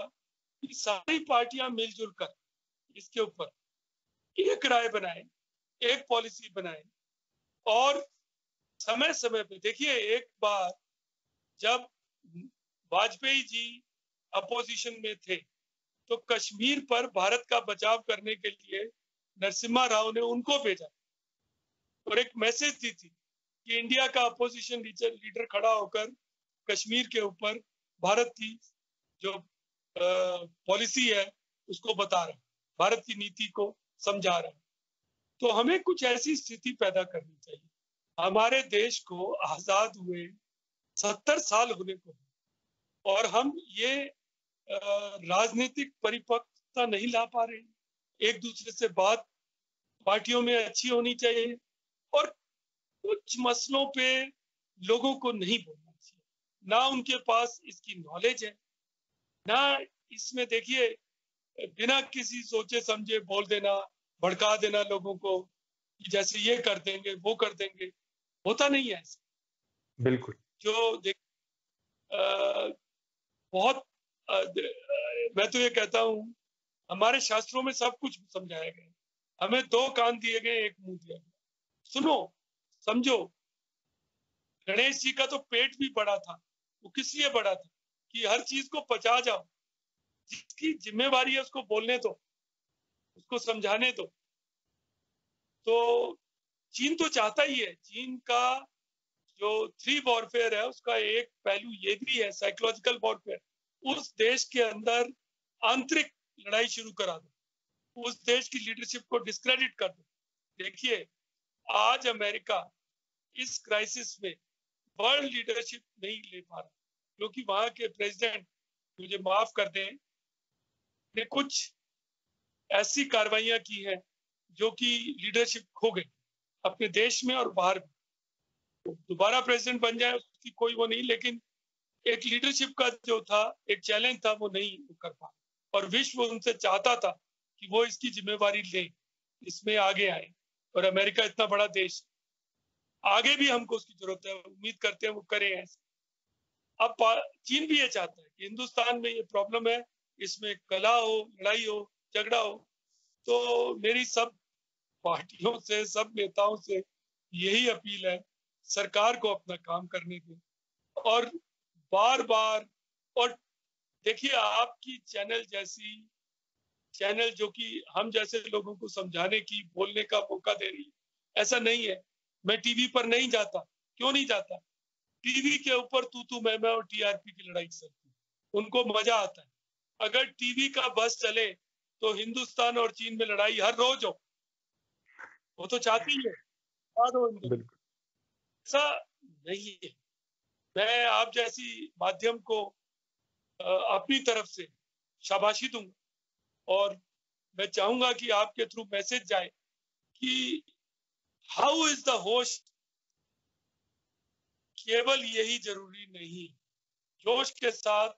कि सारी पार्टियां मिलजुल कर इसके ऊपर एक राय बनाए, एक पॉलिसी बनाए, और समय समय पे देखिए, एक बार जब वाजपेयी जी अपोजिशन में थे तो कश्मीर पर भारत का बचाव करने के लिए नरसिम्हा राव ने उनको भेजा और एक मैसेज दी थी कि इंडिया का अपोजिशन लीडर खड़ा होकर कश्मीर के ऊपर भारत की जो पॉलिसी है उसको बता रहा है, भारत की नीति को समझा रहा है। तो हमें कुछ ऐसी स्थिति पैदा करनी चाहिए। हमारे देश को आजाद हुए 70 साल होने को, और हम ये राजनीतिक परिपक्वता नहीं ला पा रहे हैं। एक दूसरे से बात पार्टियों में अच्छी होनी चाहिए, और कुछ मसलों पे लोगों को नहीं बोलना चाहिए। ना उनके पास इसकी नॉलेज है, ना इसमें देखिए बिना किसी सोचे समझे बोल देना, भड़का देना लोगों को, जैसे ये कर देंगे वो कर देंगे। होता नहीं है ऐसा। बिल्कुल। जो देख बहुत मैं तो ये कहता हूँ, हमारे शास्त्रों में सब कुछ समझाया गया। हमें 2 कान दिए गए, 1 मुंह दिया गया। सुनो, समझो। गणेश जी का तो पेट भी बड़ा था। वो किस लिए बड़ा था? कि हर चीज को पचा जाओ। जिसकी जिम्मेवारी है उसको बोलने दो, उसको समझाने दो। तो चीन तो चाहता ही है। चीन का जो 3 वॉरफेयर है उसका एक पहलू ये भी है, साइकोलॉजिकल वॉरफेयर। उस देश के अंदर आंतरिक लड़ाई शुरू करा दो, उस देश की लीडरशिप को डिस्क्रेडिट कर दो। देखिए, आज अमेरिका इस क्राइसिस में वर्ल्ड लीडरशिप नहीं ले पा रहा, क्योंकि वहां के प्रेसिडेंट, मुझे माफ कर दें, ने कुछ ऐसी कार्रवाइयां की हैं जो कि लीडरशिप खो गई अपने देश में और बाहर भी। दोबारा प्रेसिडेंट बन जाए उसकी कोई वो नहीं, लेकिन एक लीडरशिप का जो था, एक चैलेंज था, वो नहीं कर पा। और विश्व उनसे चाहता था कि वो इसकी जिम्मेवारी ले, इसमें आगे आए। और अमेरिका इतना बड़ा देश, आगे भी हमको उसकी जरूरत है। उम्मीद करते हैं वो करें ऐसे। अब चीन भी ये चाहता है कि हिंदुस्तान में ये प्रॉब्लम है, इसमें कला हो, लड़ाई हो, झगड़ा हो। तो मेरी सब पार्टियों से, सब नेताओं से यही अपील है, सरकार को अपना काम करने दें। और बार बार, और देखिए, आपकी चैनल जैसी चैनल जो कि हम जैसे लोगों को समझाने की, बोलने का मौका दे रही है, ऐसा नहीं है। मैं टीवी पर नहीं जाता। क्यों नहीं जाता? टीवी के ऊपर तू मैं और टीआरपी की लड़ाई चलती है, उनको मजा आता है। अगर टीवी का बस चले तो हिंदुस्तान और चीन में लड़ाई हर रोज हो, वो तो चाहती ही है ऐसा नहीं है। मैं आप जैसी माध्यम को अपनी तरफ से शाबाशी दूंगा और मैं चाहूंगा कि आपके थ्रू मैसेज जाए कि हाउ इज द होस्ट, केवल यही जरूरी नहीं, जोश के साथ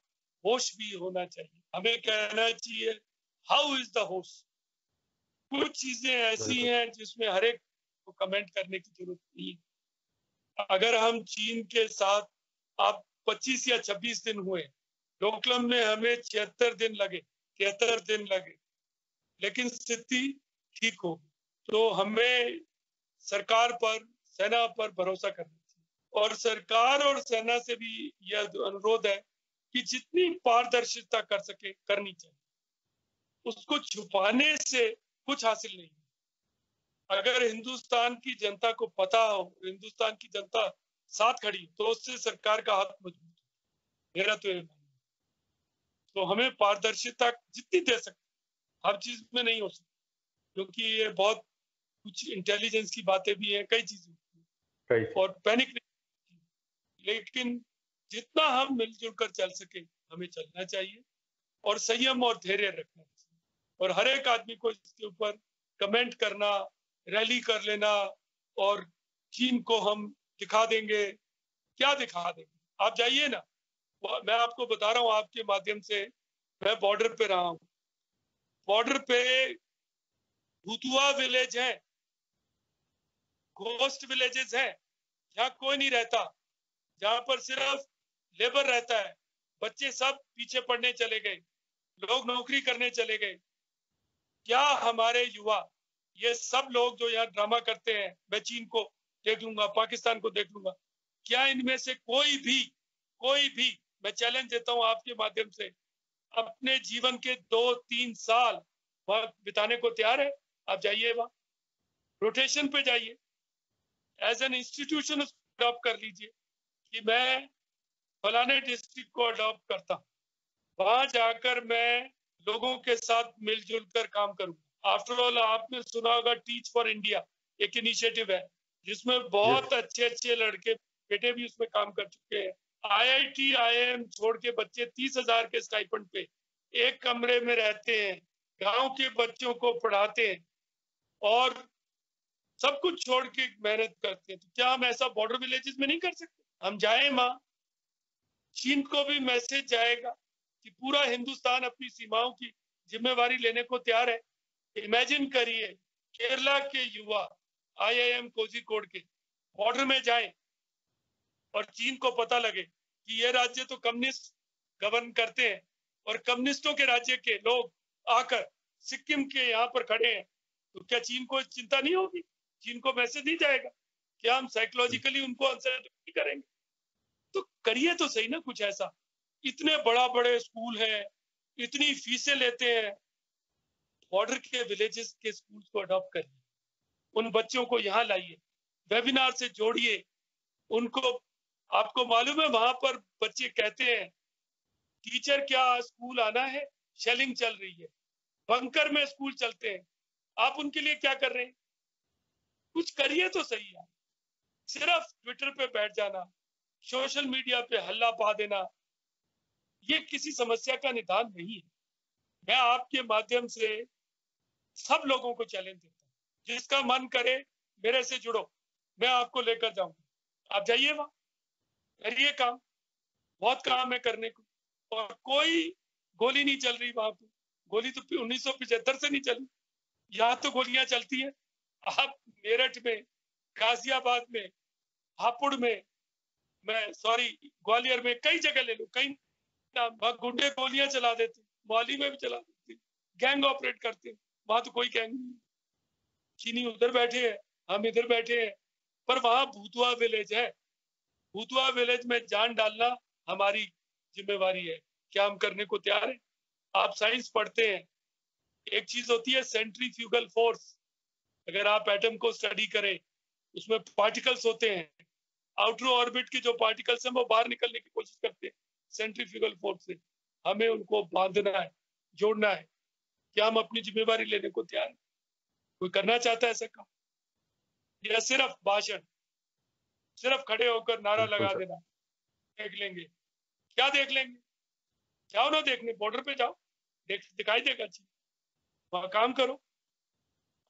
होश भी होना चाहिए। हमें कहना चाहिए हाउ इज द होस्ट। कुछ चीजें ऐसी हैं जिसमें हर एक को कमेंट करने की जरूरत नहीं है। अगर हम चीन के साथ, आप 25 या 26 दिन हुए, डोकलम में हमें 76 दिन लगे, 73 दिन लगे, लेकिन स्थिति ठीक हो। तो हमें सरकार पर, सेना पर भरोसा करना चाहिए और सरकार और सेना से भी यह अनुरोध है कि जितनी पारदर्शिता कर सके करनी चाहिए। उसको छुपाने से कुछ हासिल नहीं। अगर हिंदुस्तान की जनता को पता हो, हिंदुस्तान की जनता साथ खड़ी, तो उससे सरकार का हाथ मजबूत है। मेरा तो ये मानना है। तो हमें पारदर्शिता जितनी दे सकते, हर चीज में नहीं हो सकती, क्योंकि ये बहुत कुछ इंटेलिजेंस की बातें भी हैं, कई चीजें और पैनिक नहीं, लेकिन जितना हम मिलजुल कर चल सके हमें चलना चाहिए और संयम और धैर्य रखना चाहिए। और हर एक आदमी को इसके ऊपर कमेंट करना, रैली कर लेना और चीन को हम दिखा देंगे, क्या दिखा देंगे? आप जाइए ना, मैं आपको बता रहा हूँ आपके माध्यम से, मैं बॉर्डर पे रहा हूँ, बॉर्डर पे भूतुआ विलेज है, घोस्ट विलेजेस हैं, जहाँ कोई नहीं रहता, जहाँ पर सिर्फ लेबर रहता है, बच्चे सब पीछे पढ़ने चले गए, लोग नौकरी करने चले गए। क्या हमारे युवा, ये सब लोग जो यहाँ ड्रामा करते हैं, मैं चीन को देख लूंगा, पाकिस्तान को देख लूंगा, क्या इनमें से कोई भी, मैं चैलेंज देता हूँ आपके माध्यम से, अपने जीवन के 2-3 साल वहां बिताने को तैयार है? आप जाइए वहां, रोटेशन पे जाइए, एज एन इंस्टीट्यूशन अडॉप्ट कर लीजिए कि मैं फलाने डिस्ट्रिक्ट को अडॉप्ट करता हूँ, वहां जाकर मैं लोगों के साथ मिलजुल कर काम करूंगा। आफ्टर ऑल आपने सुना होगा टीच फॉर इंडिया, एक इनिशिएटिव है जिसमें बहुत अच्छे लड़के बेटे भी उसमें काम कर चुके हैं। IIT IIM छोड़ के बच्चे 30,000 के स्टाइपेंड पे एक कमरे में रहते हैं, गांव के बच्चों को पढ़ाते हैं और सब कुछ छोड़ के मेहनत करते हैं। तो क्या हम ऐसा बॉर्डर विलेजेस में नहीं कर सकते? हम जाए वहां, चीन को भी मैसेज जाएगा कि पूरा हिंदुस्तान अपनी सीमाओं की जिम्मेवारी लेने को तैयार है। इमेजिन करिए केरला के युवा IIM कोझिकोड के बॉर्डर में जाएं और चीन को पता लगे कि ये राज्य तो कम्युनिस्ट गवर्न करते हैं और कम्युनिस्टों के राज्य के लोग आकर सिक्किम के यहाँ पर खड़े हैं, तो क्या चीन को चिंता नहीं होगी? चीन को मैसेज नहीं जाएगा? क्या हम साइकोलॉजिकली उनको अनसर्टेनिटी करेंगे? तो करिए तो सही ना कुछ ऐसा। इतने बड़े स्कूल हैं, इतनी फीसें लेते हैं, बॉर्डर के विलेजेस के स्कूल को अडॉप्ट करिए, उन बच्चों को यहाँ लाइए, वेबिनार से जोड़िए उनको। आपको मालूम है वहां पर बच्चे कहते हैं टीचर क्या स्कूल आना है, शेलिंग चल रही है, बंकर में स्कूल चलते हैं, आप उनके लिए क्या कर रहे हैं? कुछ करिए तो सही है। सिर्फ ट्विटर पे बैठ जाना, सोशल मीडिया पे हल्ला पा देना, ये किसी समस्या का निदान नहीं है। मैं आपके माध्यम से सब लोगों को चैलेंज देता हूँ, जिसका मन करे मेरे से जुड़ो, मैं आपको लेकर जाऊंगा। आप जाइए वहां, करिए काम, बहुत काम है करने को। और कोई गोली नहीं चल रही वहां पे, गोली तो 1975 से नहीं चली, यहाँ तो गोलियां चलती है। आप मेरठ में, गाजियाबाद में, हापुड़ में, मैं सॉरी ग्वालियर में, कई जगह ले लो, कई गुंडे गोलियां चला देते, मौली में भी चला देते, गैंग ऑपरेट करते हैं। वहां तो कोई गैंग नहीं, चीनी उधर बैठे हैं, हम इधर बैठे हैं, पर वहां भूतुआ विलेज है। भूतुआ विलेज में जान डालना हमारी जिम्मेवारी है। क्या हम करने को तैयार हैं? आप साइंस पढ़ते हैं, एक चीज होती है सेंट्रीफ्यूगल फोर्स। अगर आप एटम को स्टडी करें, उसमें पार्टिकल्स होते हैं, आउटर ऑर्बिट के जो पार्टिकल्स हैं वो बाहर निकलने की कोशिश करते हैं सेंट्रीफ्यूगल फोर्स से। हमें उनको बांधना है, जोड़ना है। क्या हम अपनी जिम्मेवारी लेने को तैयार हैं? कोई करना चाहता है ऐसा काम, या सिर्फ भाषण, सिर्फ खड़े होकर नारा बिल्कुल लगा सर। देना देख लेंगे? क्या देख लेंगे? जाओ ना देखने, बॉर्डर पे जाओ, दिखाई देगा चीज, वहां काम करो,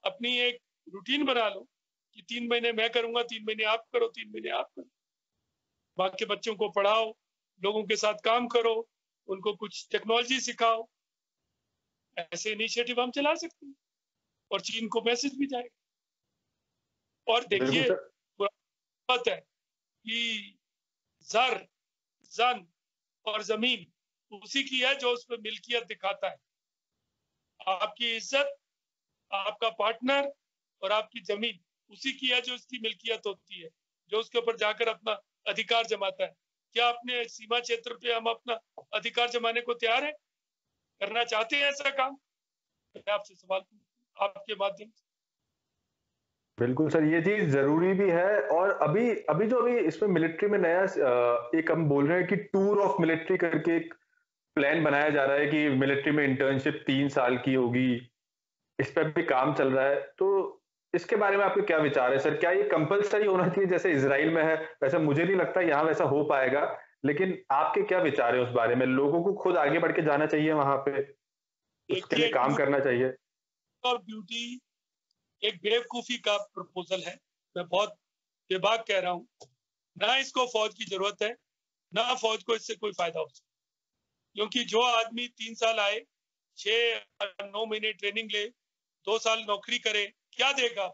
अपनी एक रूटीन बना लो कि 3 महीने मैं करूंगा, 3 महीने आप करो, 3 महीने आप करो, बाकी बच्चों को पढ़ाओ, लोगों के साथ काम करो, उनको कुछ टेक्नोलॉजी सिखाओ। ऐसे इनिशिएटिव हम चला सकते हैं और चीन को मैसेज भी जाएगा। और बिल्कुल देखिए, सर। बात है कि जर, जन और जमीन उसी की है जो उस पर मिल्कियत दिखाता है। आपकी इज्जत, आपका पार्टनर और आपकी जमीन उसी की है जो उसकी मिल्कियत होती है, जो उसके ऊपर जाकर अपना अधिकार जमाता है। क्या अपने सीमा क्षेत्र पे हम अपना अधिकार जमाने को तैयार है? करना चाहते हैं ऐसा काम? मैं आपसे सवाल पूछूं आपके माध्यम से। बिल्कुल सर, ये चीज जरूरी भी है। और अभी अभी जो अभी इसमें मिलिट्री में नया एक हम बोल रहे हैं कि टूर ऑफ मिलिट्री करके एक प्लान बनाया जा रहा है कि मिलिट्री में इंटर्नशिप 3 साल की होगी। इस पर भी काम चल रहा है, तो इसके बारे में आपके क्या विचार है सर? क्या ये कंपलसरी होना चाहिए जैसे इसराइल में है? वैसे मुझे नहीं लगता यहाँ वैसा हो पाएगा, लेकिन आपके क्या विचार है उस बारे में? लोगों को खुद आगे बढ़ के जाना चाहिए वहां पे, उसके लिए देखिए, काम टूर करना चाहिए? ऑफ ड्यूटी एक बेवकूफी का प्रपोजल है। मैं बहुत बेबाक कह रहा हूँ, ना इसको फौज की जरूरत है, ना फौज को इससे कोई फायदा हो सकता। क्योंकि जो आदमी 3 साल आए, 6 9 महीने ट्रेनिंग ले, 2 साल नौकरी करे, क्या देगा?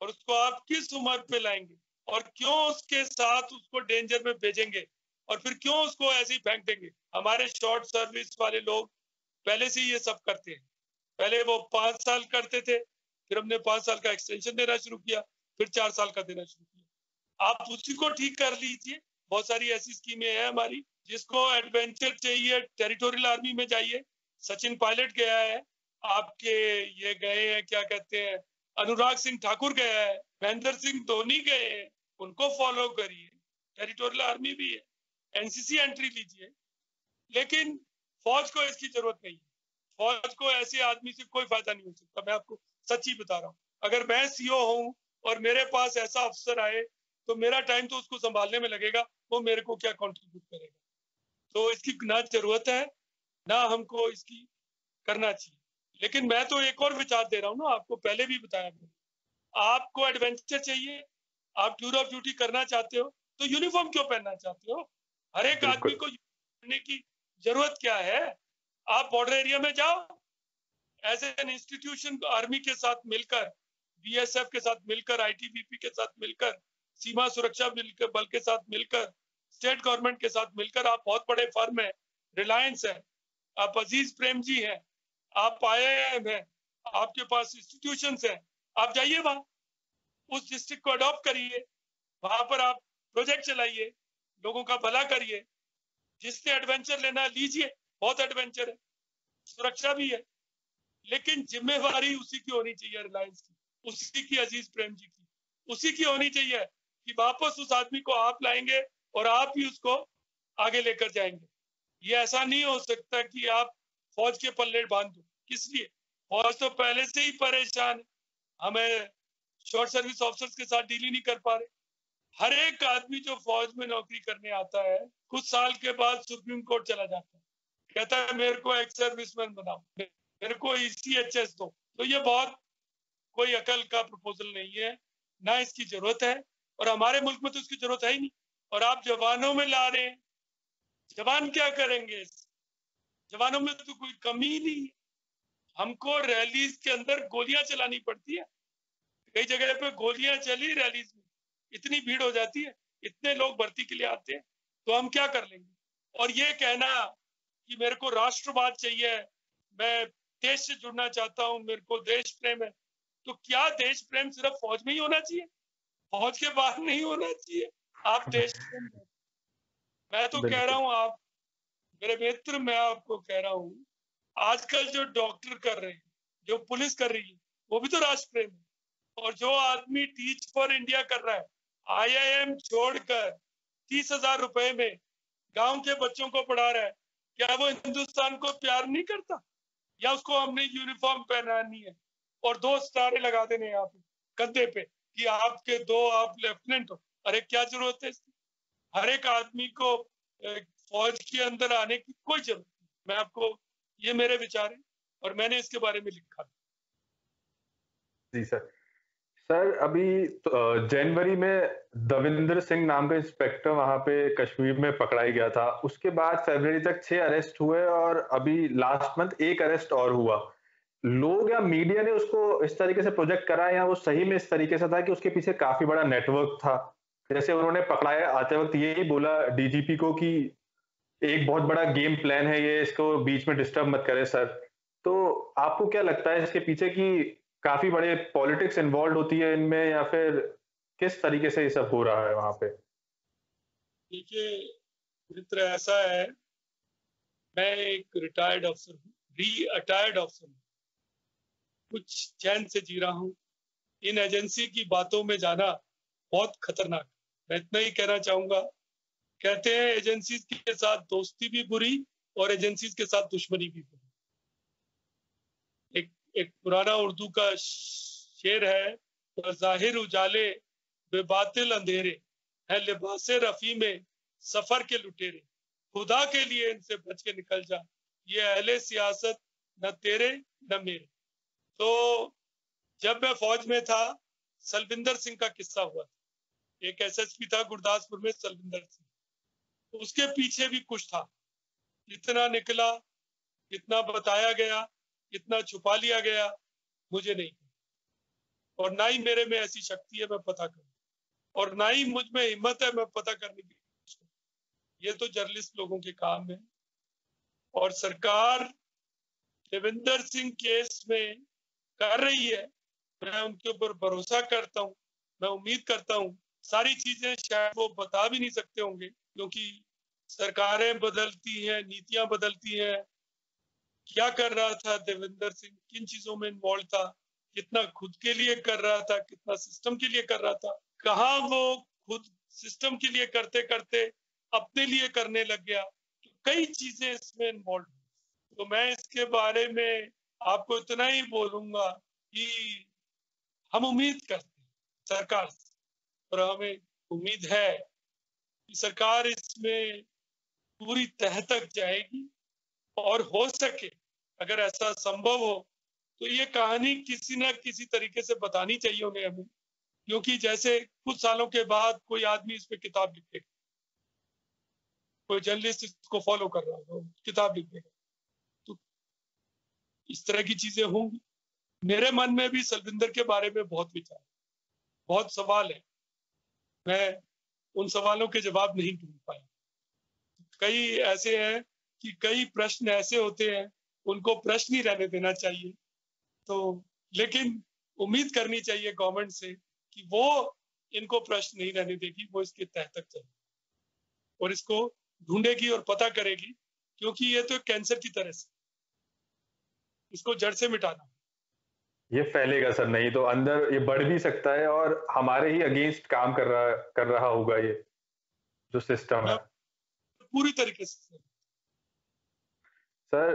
और उसको आप किस उम्र पे लाएंगे, और क्यों उसके साथ उसको डेंजर में भेजेंगे, और फिर क्यों उसको ऐसे ही फेंक देंगे? हमारे शॉर्ट सर्विस वाले लोग पहले से ही ये सब करते हैं। पहले वो 5 साल करते थे, फिर हमने 5 साल का एक्सटेंशन देना शुरू किया, फिर 4 साल का देना शुरू किया। आप उसी को ठीक कर लीजिए। बहुत सारी ऐसी स्कीमें हैं हमारी, जिसको एडवेंचर चाहिए टेरिटोरियल आर्मी में जाइए। सचिन पायलट गया है, आपके ये गए हैं, क्या कहते हैं, अनुराग सिंह ठाकुर गया है, महेंद्र सिंह धोनी गए हैं, उनको फॉलो करिए। टेरिटोरियल आर्मी भी है, एनसीसी एंट्री लीजिए। लेकिन फौज को इसकी जरूरत नहीं है। फौज को ऐसे आदमी से कोई फायदा नहीं हो सकता। मैं आपको सच्ची बता रहा हूँ, अगर मैं सीओ हूँ और मेरे पास ऐसा अफसर आए, तो मेरा टाइम तो उसको संभालने में लगेगा, वो मेरे को क्या कंट्रीब्यूट करेगा? तो इसकी ना जरूरत है, ना हमको इसकी करना चाहिए। लेकिन मैं तो एक और विचार दे रहा हूँ ना, आपको पहले भी बताया मैंने, आपको एडवेंचर चाहिए, आप टूर ऑफ ड्यूटी करना चाहते हो, तो यूनिफॉर्म क्यों पहनना चाहते हो? हर एक आदमी बिल्कुल। को पहनने की जरूरत क्या है? आप बॉर्डर एरिया में जाओ, एज एन इंस्टीट्यूशन आर्मी के साथ मिलकर, बीएसएफ के साथ मिलकर, आईटीबीपी के साथ मिलकर, सीमा सुरक्षा बल के साथ मिलकर, स्टेट गवर्नमेंट के साथ मिलकर, आप बहुत बड़े फर्म है, रिलायंस है, आप अजीज प्रेम जी हैं, आप आईआईएम है, आपके पास इंस्टीट्यूशंस हैं, आप जाइए वहां, उस डिस्ट्रिक्ट को अडॉप्ट करिए, वहां पर आप प्रोजेक्ट चलाइए, लोगों का भला करिए। जिसने एडवेंचर लेना लीजिए, बहुत एडवेंचर है, सुरक्षा भी है, लेकिन जिम्मेवारी उसी की होनी चाहिए, रिलायंस की, उसी की, अजीज प्रेम जी की, उसी की होनी चाहिए कि वापस उस आदमी को आप लाएंगे और आप ही उसको आगे लेकर जाएंगे। ये ऐसा नहीं हो सकता कि आप फौज के पल्ले बांध दो। किस लिए? फौज तो पहले से ही परेशान है, हमें शॉर्ट सर्विस ऑफिसर्स के साथ डील ही नहीं कर पा रहे। हर एक आदमी जो फौज में नौकरी करने आता है, कुछ साल के बाद सुप्रीम कोर्ट चला जाता है, कहता है मेरे को एक्स सर्विसमैन बनाओ, मेरे को ECHS दो। तो ये बहुत कोई अकल का प्रपोजल नहीं है, ना इसकी जरूरत है, और हमारे मुल्क में तो इसकी जरूरत है ही नहीं। और आप जवानों में ला रहे हैं, जवान क्या करेंगे? जवानों में तो कोई कमी ही नहीं है। हमको रैलीज के अंदर गोलियां चलानी पड़ती है, कई जगह पे गोलियां चली रैलीज में, इतनी भीड़ हो जाती है, इतने लोग भर्ती के लिए आते हैं, तो हम क्या कर लेंगे? और ये कहना कि मेरे को राष्ट्रवाद चाहिए, मैं देश से जुड़ना चाहता हूँ, मेरे को देश प्रेम है, तो क्या देश प्रेम सिर्फ फौज में ही होना चाहिए? फौज के बाहर नहीं होना चाहिए? आप देश प्रेम, मैं तो कह रहा बिल्कुल। हूँ, आप मेरे मित्र, मैं आपको कह रहा हूँ, आजकल जो डॉक्टर कर रहे हैं, जो पुलिस कर रही है, वो भी तो राष्ट्र प्रेम है। और जो आदमी टीच फॉर इंडिया कर रहा है, IIM छोड़कर 30,000 रुपए में गांव के बच्चों को पढ़ा रहा है, क्या वो हिंदुस्तान को प्यार नहीं करता? या उसको हमने यूनिफॉर्म पहनानी है और 2 सितारे लगा देने यहाँ पे कंधे पे कि आपके 2 आप लेफ्टिनेंट हो। अरे क्या जरूरत है इसकी? हर एक आदमी को फौज के अंदर आने की कोई जरूरत नहीं। मैं आपको, ये मेरे विचार है और मैंने इसके बारे में लिखा। जी सर। सर अभी जनवरी में दविंदर सिंह नाम का इंस्पेक्टर वहां पे कश्मीर में पकड़ाई गया था। उसके बाद फरवरी तक 6 अरेस्ट हुए और अभी लास्ट मंथ 1 अरेस्ट और हुआ। लोग या मीडिया ने उसको इस तरीके से प्रोजेक्ट करा या वो सही में इस तरीके से था कि उसके पीछे काफी बड़ा नेटवर्क था? जैसे उन्होंने पकड़ाया आते वक्त यही बोला डीजीपी को कि एक बहुत बड़ा गेम प्लान है ये, इसको बीच में डिस्टर्ब मत करें सर। तो आपको क्या लगता है इसके पीछे कि काफी बड़े पॉलिटिक्स इन्वॉल्व होती है इनमें, या फिर किस तरीके से ये सब हो रहा है वहां पे? देखिए मित्र, ऐसा है, मैं एक रिटायर्ड अफसर हूँ, रिटायर्ड अफसर हूँ, कुछ चैन से जी रहा हूँ। इन एजेंसी की बातों में जाना बहुत खतरनाक। मैं इतना ही कहना चाहूंगा, कहते हैं एजेंसी के साथ दोस्ती भी बुरी और एजेंसी के साथ दुश्मनी भी बुरी। एक पुराना उर्दू का शेर है, जाहिर उजाले बेबातिल अंधेरे है, लिबासे रफी में सफर के लुटेरे, खुदा के लिए इनसे बच के निकल जा, ये अहले सियासत न तेरे न मेरे। तो जब मैं फौज में था, सलविंदर सिंह का किस्सा हुआ था। एक एसएसपी था गुरदासपुर में, सलविंदर सिंह। उसके पीछे भी कुछ था। इतना निकला, इतना बताया गया, इतना छुपा लिया गया, मुझे नहीं, और ना ही मेरे में ऐसी शक्ति है मैं पता करूं, और ना ही मुझ में हिम्मत है मैं पता करने की। ये तो जर्नलिस्ट लोगों के काम है। और सरकार देवेंद्र सिंह केस में कर रही है, मैं उनके ऊपर भरोसा करता हूँ। मैं उम्मीद करता हूँ सारी चीजें शायद वो बता भी नहीं सकते होंगे, क्योंकि सरकारें बदलती हैं, नीतियां बदलती हैं। क्या कर रहा था देवेंद्र सिंह, किन चीजों में इन्वॉल्व था, कितना खुद के लिए कर रहा था, कितना सिस्टम के लिए कर रहा था, कहाँ वो खुद सिस्टम के लिए करते करते अपने लिए करने लग गया। तो कई चीजें इसमें इन्वॉल्व। तो मैं इसके बारे में आपको इतना ही बोलूंगा कि हम उम्मीद करते हैं सरकार से, और हमें उम्मीद है कि सरकार इसमें पूरी तह तक जाएगी, और हो सके अगर ऐसा संभव हो तो ये कहानी किसी ना किसी तरीके से बतानी चाहिए उन्हें हमें, क्योंकि जैसे कुछ सालों के बाद कोई आदमी इस पे किताब लिखेगा, कोई जर्नलिस्ट इसको फॉलो कर रहा होगा, किताब लिखेगा, तो इस तरह की चीजें होंगी। मेरे मन में भी सलविंदर के बारे में बहुत विचार, बहुत सवाल है, मैं उन सवालों के जवाब नहीं ढूंढ पाया। कई ऐसे हैं कि कई प्रश्न ऐसे होते हैं, उनको प्रश्न ही रहने देना चाहिए। तो लेकिन उम्मीद करनी चाहिए गवर्नमेंट से कि वो इनको प्रश्न नहीं रहने देगी, वो इसके तह तक जाएगी और इसको ढूंढेगी और पता करेगी, क्योंकि ये तो कैंसर की तरह से, इसको जड़ से मिटाना। ये फैलेगा सर, नहीं तो अंदर ये बढ़ भी सकता है और हमारे ही अगेंस्ट काम कर रहा होगा ये जो सिस्टम है। पूरी तरीके से। सर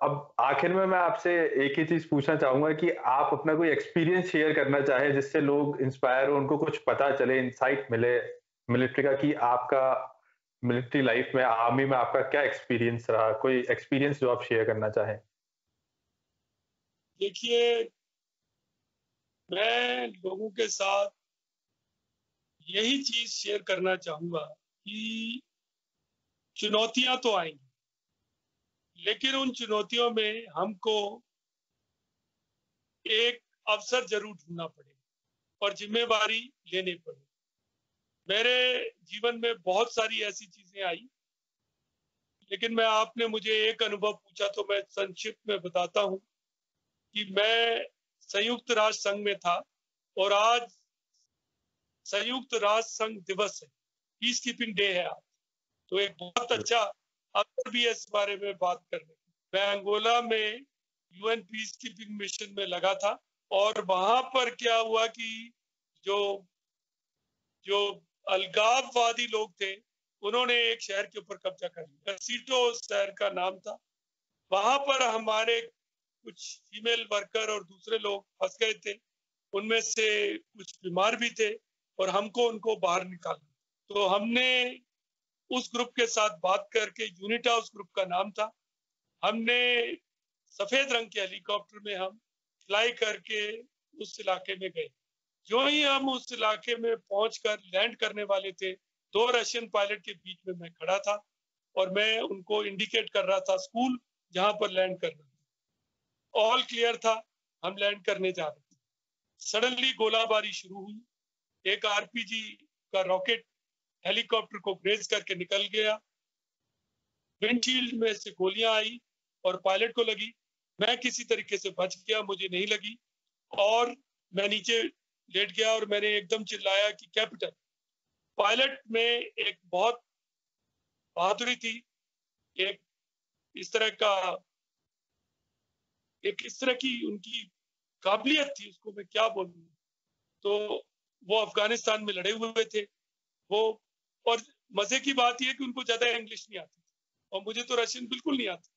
अब आखिर में मैं आपसे एक ही चीज पूछना चाहूंगा कि आप अपना कोई एक्सपीरियंस शेयर करना चाहें जिससे लोग इंस्पायर हो, उनको कुछ पता चले, इंसाइट मिले मिलिट्री का, कि आपका मिलिट्री लाइफ में, आर्मी में आपका क्या एक्सपीरियंस रहा, कोई एक्सपीरियंस जो आप शेयर करना चाहें। देखिए, मैं लोगों के साथ यही चीज शेयर करना चाहूंगा कि चुनौतियां तो आएंगी, लेकिन उन चुनौतियों में हमको एक अवसर जरूर ढूंढना पड़ेगा और जिम्मेवारी लेनी पड़ेगी। मेरे जीवन में बहुत सारी ऐसी चीजें आई, लेकिन मैं, आपने मुझे एक अनुभव पूछा तो मैं संक्षिप्त में बताता हूं कि मैं संयुक्त राष्ट्र संघ में था और आज संयुक्त राष्ट्र संघ दिवस है, पीस कीपिंग डे है आज। तो एक बहुत अच्छा अवसर भी है इस बारे में बात करने की। मैं अंगोला में यूएन पीस कीपिंग मिशन में लगा था, और वहां पर क्या हुआ कि जो जो अलगाववादी लोग थे, उन्होंने एक शहर के ऊपर कब्जा कर लिया, सीटो शहर का नाम था। वहां पर हमारे कुछ फीमेल वर्कर और दूसरे लोग फंस गए थे, उनमें से कुछ बीमार भी थे और हमको उनको बाहर निकाला। तो हमने उस ग्रुप के साथ बात करके, यूनिटा उस ग्रुप का नाम था, हमने सफेद रंग के हेलीकॉप्टर में हम फ्लाई करके उस इलाके में गए। जो ही हम उस इलाके में पहुंचकर लैंड करने वाले थे, 2 रशियन पायलट के बीच में मैं खड़ा था और मैं उनको इंडिकेट कर रहा था स्कूल जहां पर लैंड करना था। ऑल क्लियर था, हम लैंड करने जा रहे थे। सडनली गोलाबारी शुरू हुई। एक आरपीजी का रॉकेट हेलीकॉप्टर को ग्रेज करके निकल गया। विंडशील्ड में से गोलियां आई और पायलट को लगी। मैं किसी तरीके से बच गया, मुझे नहीं लगी और मैं नीचे लेट गया और मैंने एकदम चिल्लाया कि कैपिटन। पायलट में एक बहुत बहादुरी थी, एक इस तरह की उनकी काबिलियत थी, उसको मैं क्या बोलूं। तो वो अफगानिस्तान में लड़े हुए थे वो, और मजे की बात यह कि उनको ज्यादा इंग्लिश नहीं आती और मुझे तो रशियन बिल्कुल नहीं आती।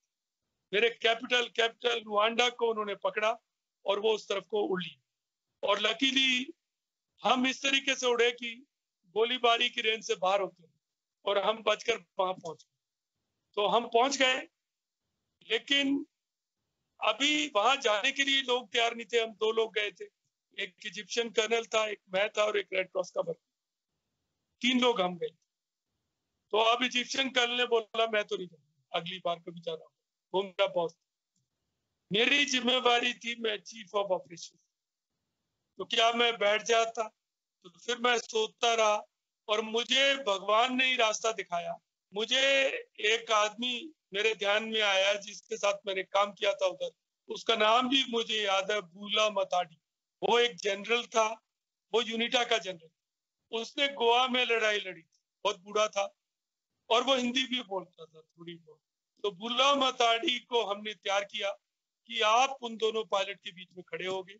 मेरे कैपिटल रुवांडा को उन्होंने पकड़ा और वो उस तरफ को उड़ ली और लकीली हम इस तरीके से उड़े कि गोलीबारी की रेंज से बाहर होते और हम बचकर वहां पहुंच गए। तो हम पहुंच गए, लेकिन अभी वहां जाने के लिए लोग तैयार नहीं थे। हम 2 लोग गए थे, एक इजिप्शियन कर्नल था, एक मैं था और एक रेड क्रॉस का वर्कर। 3 लोग हम गए। तो अब इजिप्शियन कर्नल ने बोला मैं तो नहीं जाऊंगा, अगली बार कभी जा रहा हूँ, वो मेरा बॉस। मेरी जिम्मेवारी थी, मैं चीफ ऑफ ऑपरेशन। तो क्या मैं बैठ जाता? तो फिर मैं सोचता रहा और मुझे भगवान ने ही रास्ता दिखाया। मुझे एक आदमी मेरे ध्यान में आया जिसके साथ मैंने काम किया था उधर, उसका नाम भी मुझे याद है, बुला मताडी। वो एक जनरल था, वो यूनिटा का जनरल। उसने गोवा में लड़ाई लड़ी थी, बहुत बूढ़ा था और वो हिंदी भी बोलता था थोड़ी बहुत। तो बुला मताडी को हमने तैयार किया कि आप उन दोनों पायलट के बीच में खड़े होगे,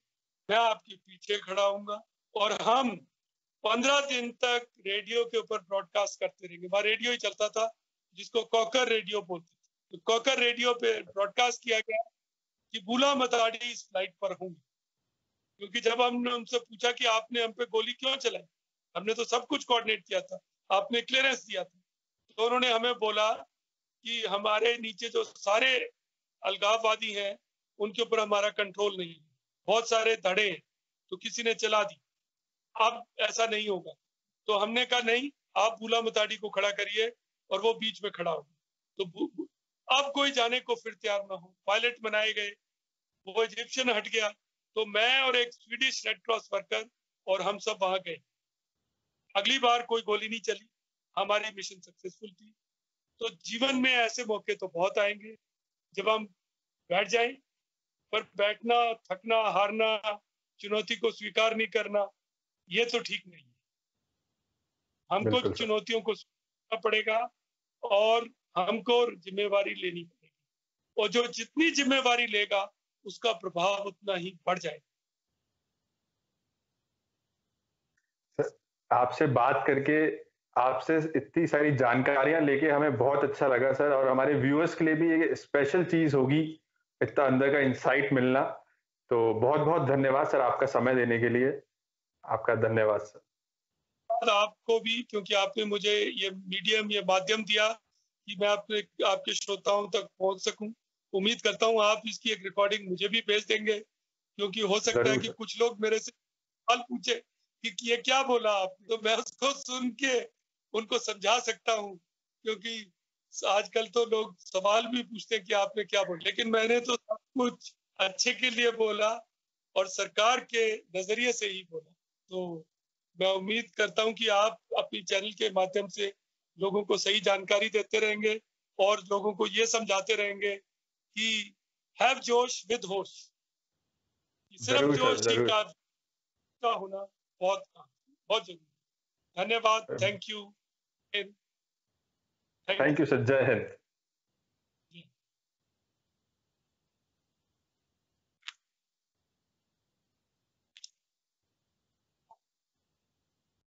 मैं आपके पीछे खड़ा हूंगा और हम 15 दिन तक रेडियो के ऊपर ब्रॉडकास्ट करते रहेंगे। वहां रेडियो ही चलता था जिसको कॉकर रेडियो बोलते थे। तो कॉकर रेडियो पे ब्रॉडकास्ट किया गया कि बुला मताडी इस फ्लाइट पर होंगे। क्योंकि जब हमने उनसे पूछा कि आपने हम पे गोली क्यों चलाई, हमने तो सब कुछ कोऑर्डिनेट किया था, आपने क्लियरेंस दिया था। तो उन्होंने हमें बोला कि हमारे नीचे जो सारे अलगाववादी हैं उनके ऊपर हमारा कंट्रोल नहीं है, बहुत सारे धड़े तो किसी ने चला दी, अब ऐसा नहीं होगा। तो हमने कहा नहीं, आप बुला मताडी को खड़ा करिए और वो बीच में खड़ा होगा। तो अब कोई जाने को फिर तैयार ना हो। पायलट बनाए गए, वो इजिप्शियन हट गया, तो मैं और एक स्वीडिश रेड क्रॉस वर्कर और हम सब वहां गए। अगली बार कोई गोली नहीं चली, हमारी मिशन सक्सेसफुल थी। तो जीवन में ऐसे मौके तो बहुत आएंगे जब हम बैठ जाएं, पर बैठना, थकना, हारना, चुनौती को स्वीकार नहीं करना, ये तो ठीक नहीं है। हमको चुनौतियों को स्वीकारना पड़ेगा और हमको जिम्मेवारी लेनी पड़ेगी, और जो जितनी जिम्मेवारी लेगा उसका प्रभाव उतना ही बढ़ जाएगा। आपसे बात करके, आपसे इतनी सारी जानकारियां लेके हमें बहुत अच्छा लगा सर, और हमारे व्यूअर्स के लिए भी ये स्पेशल चीज होगी इतना अंदर का इंसाइट मिलना। तो बहुत बहुत धन्यवाद सर आपका समय देने के लिए। आपका धन्यवाद सर। आपको भी, क्योंकि आपने मुझे ये मीडियम, ये माध्यम दिया कि मैं आपके श्रोताओं तक पहुंच सकूं। उम्मीद करता हूं आप इसकी एक रिकॉर्डिंग मुझे भी भेज देंगे, क्योंकि हो सकता है कि कुछ लोग मेरे से सवाल पूछे कि ये क्या बोला आपने, तो मैं उसको सुन के उनको समझा सकता हूँ। क्योंकि आजकल तो लोग सवाल भी पूछते हैं कि आपने क्या बोला, लेकिन मैंने तो सब कुछ अच्छे के लिए बोला और सरकार के नजरिए से ही बोला। तो मैं उम्मीद करता हूं कि आप अपनी चैनल के माध्यम से लोगों को सही जानकारी देते रहेंगे और लोगों को ये समझाते रहेंगे कि हैव जोश विद होश। सिर्फ जोश ही का होना बहुत जरूरी। धन्यवाद। Thank you. Thank you sir. जय हिंद।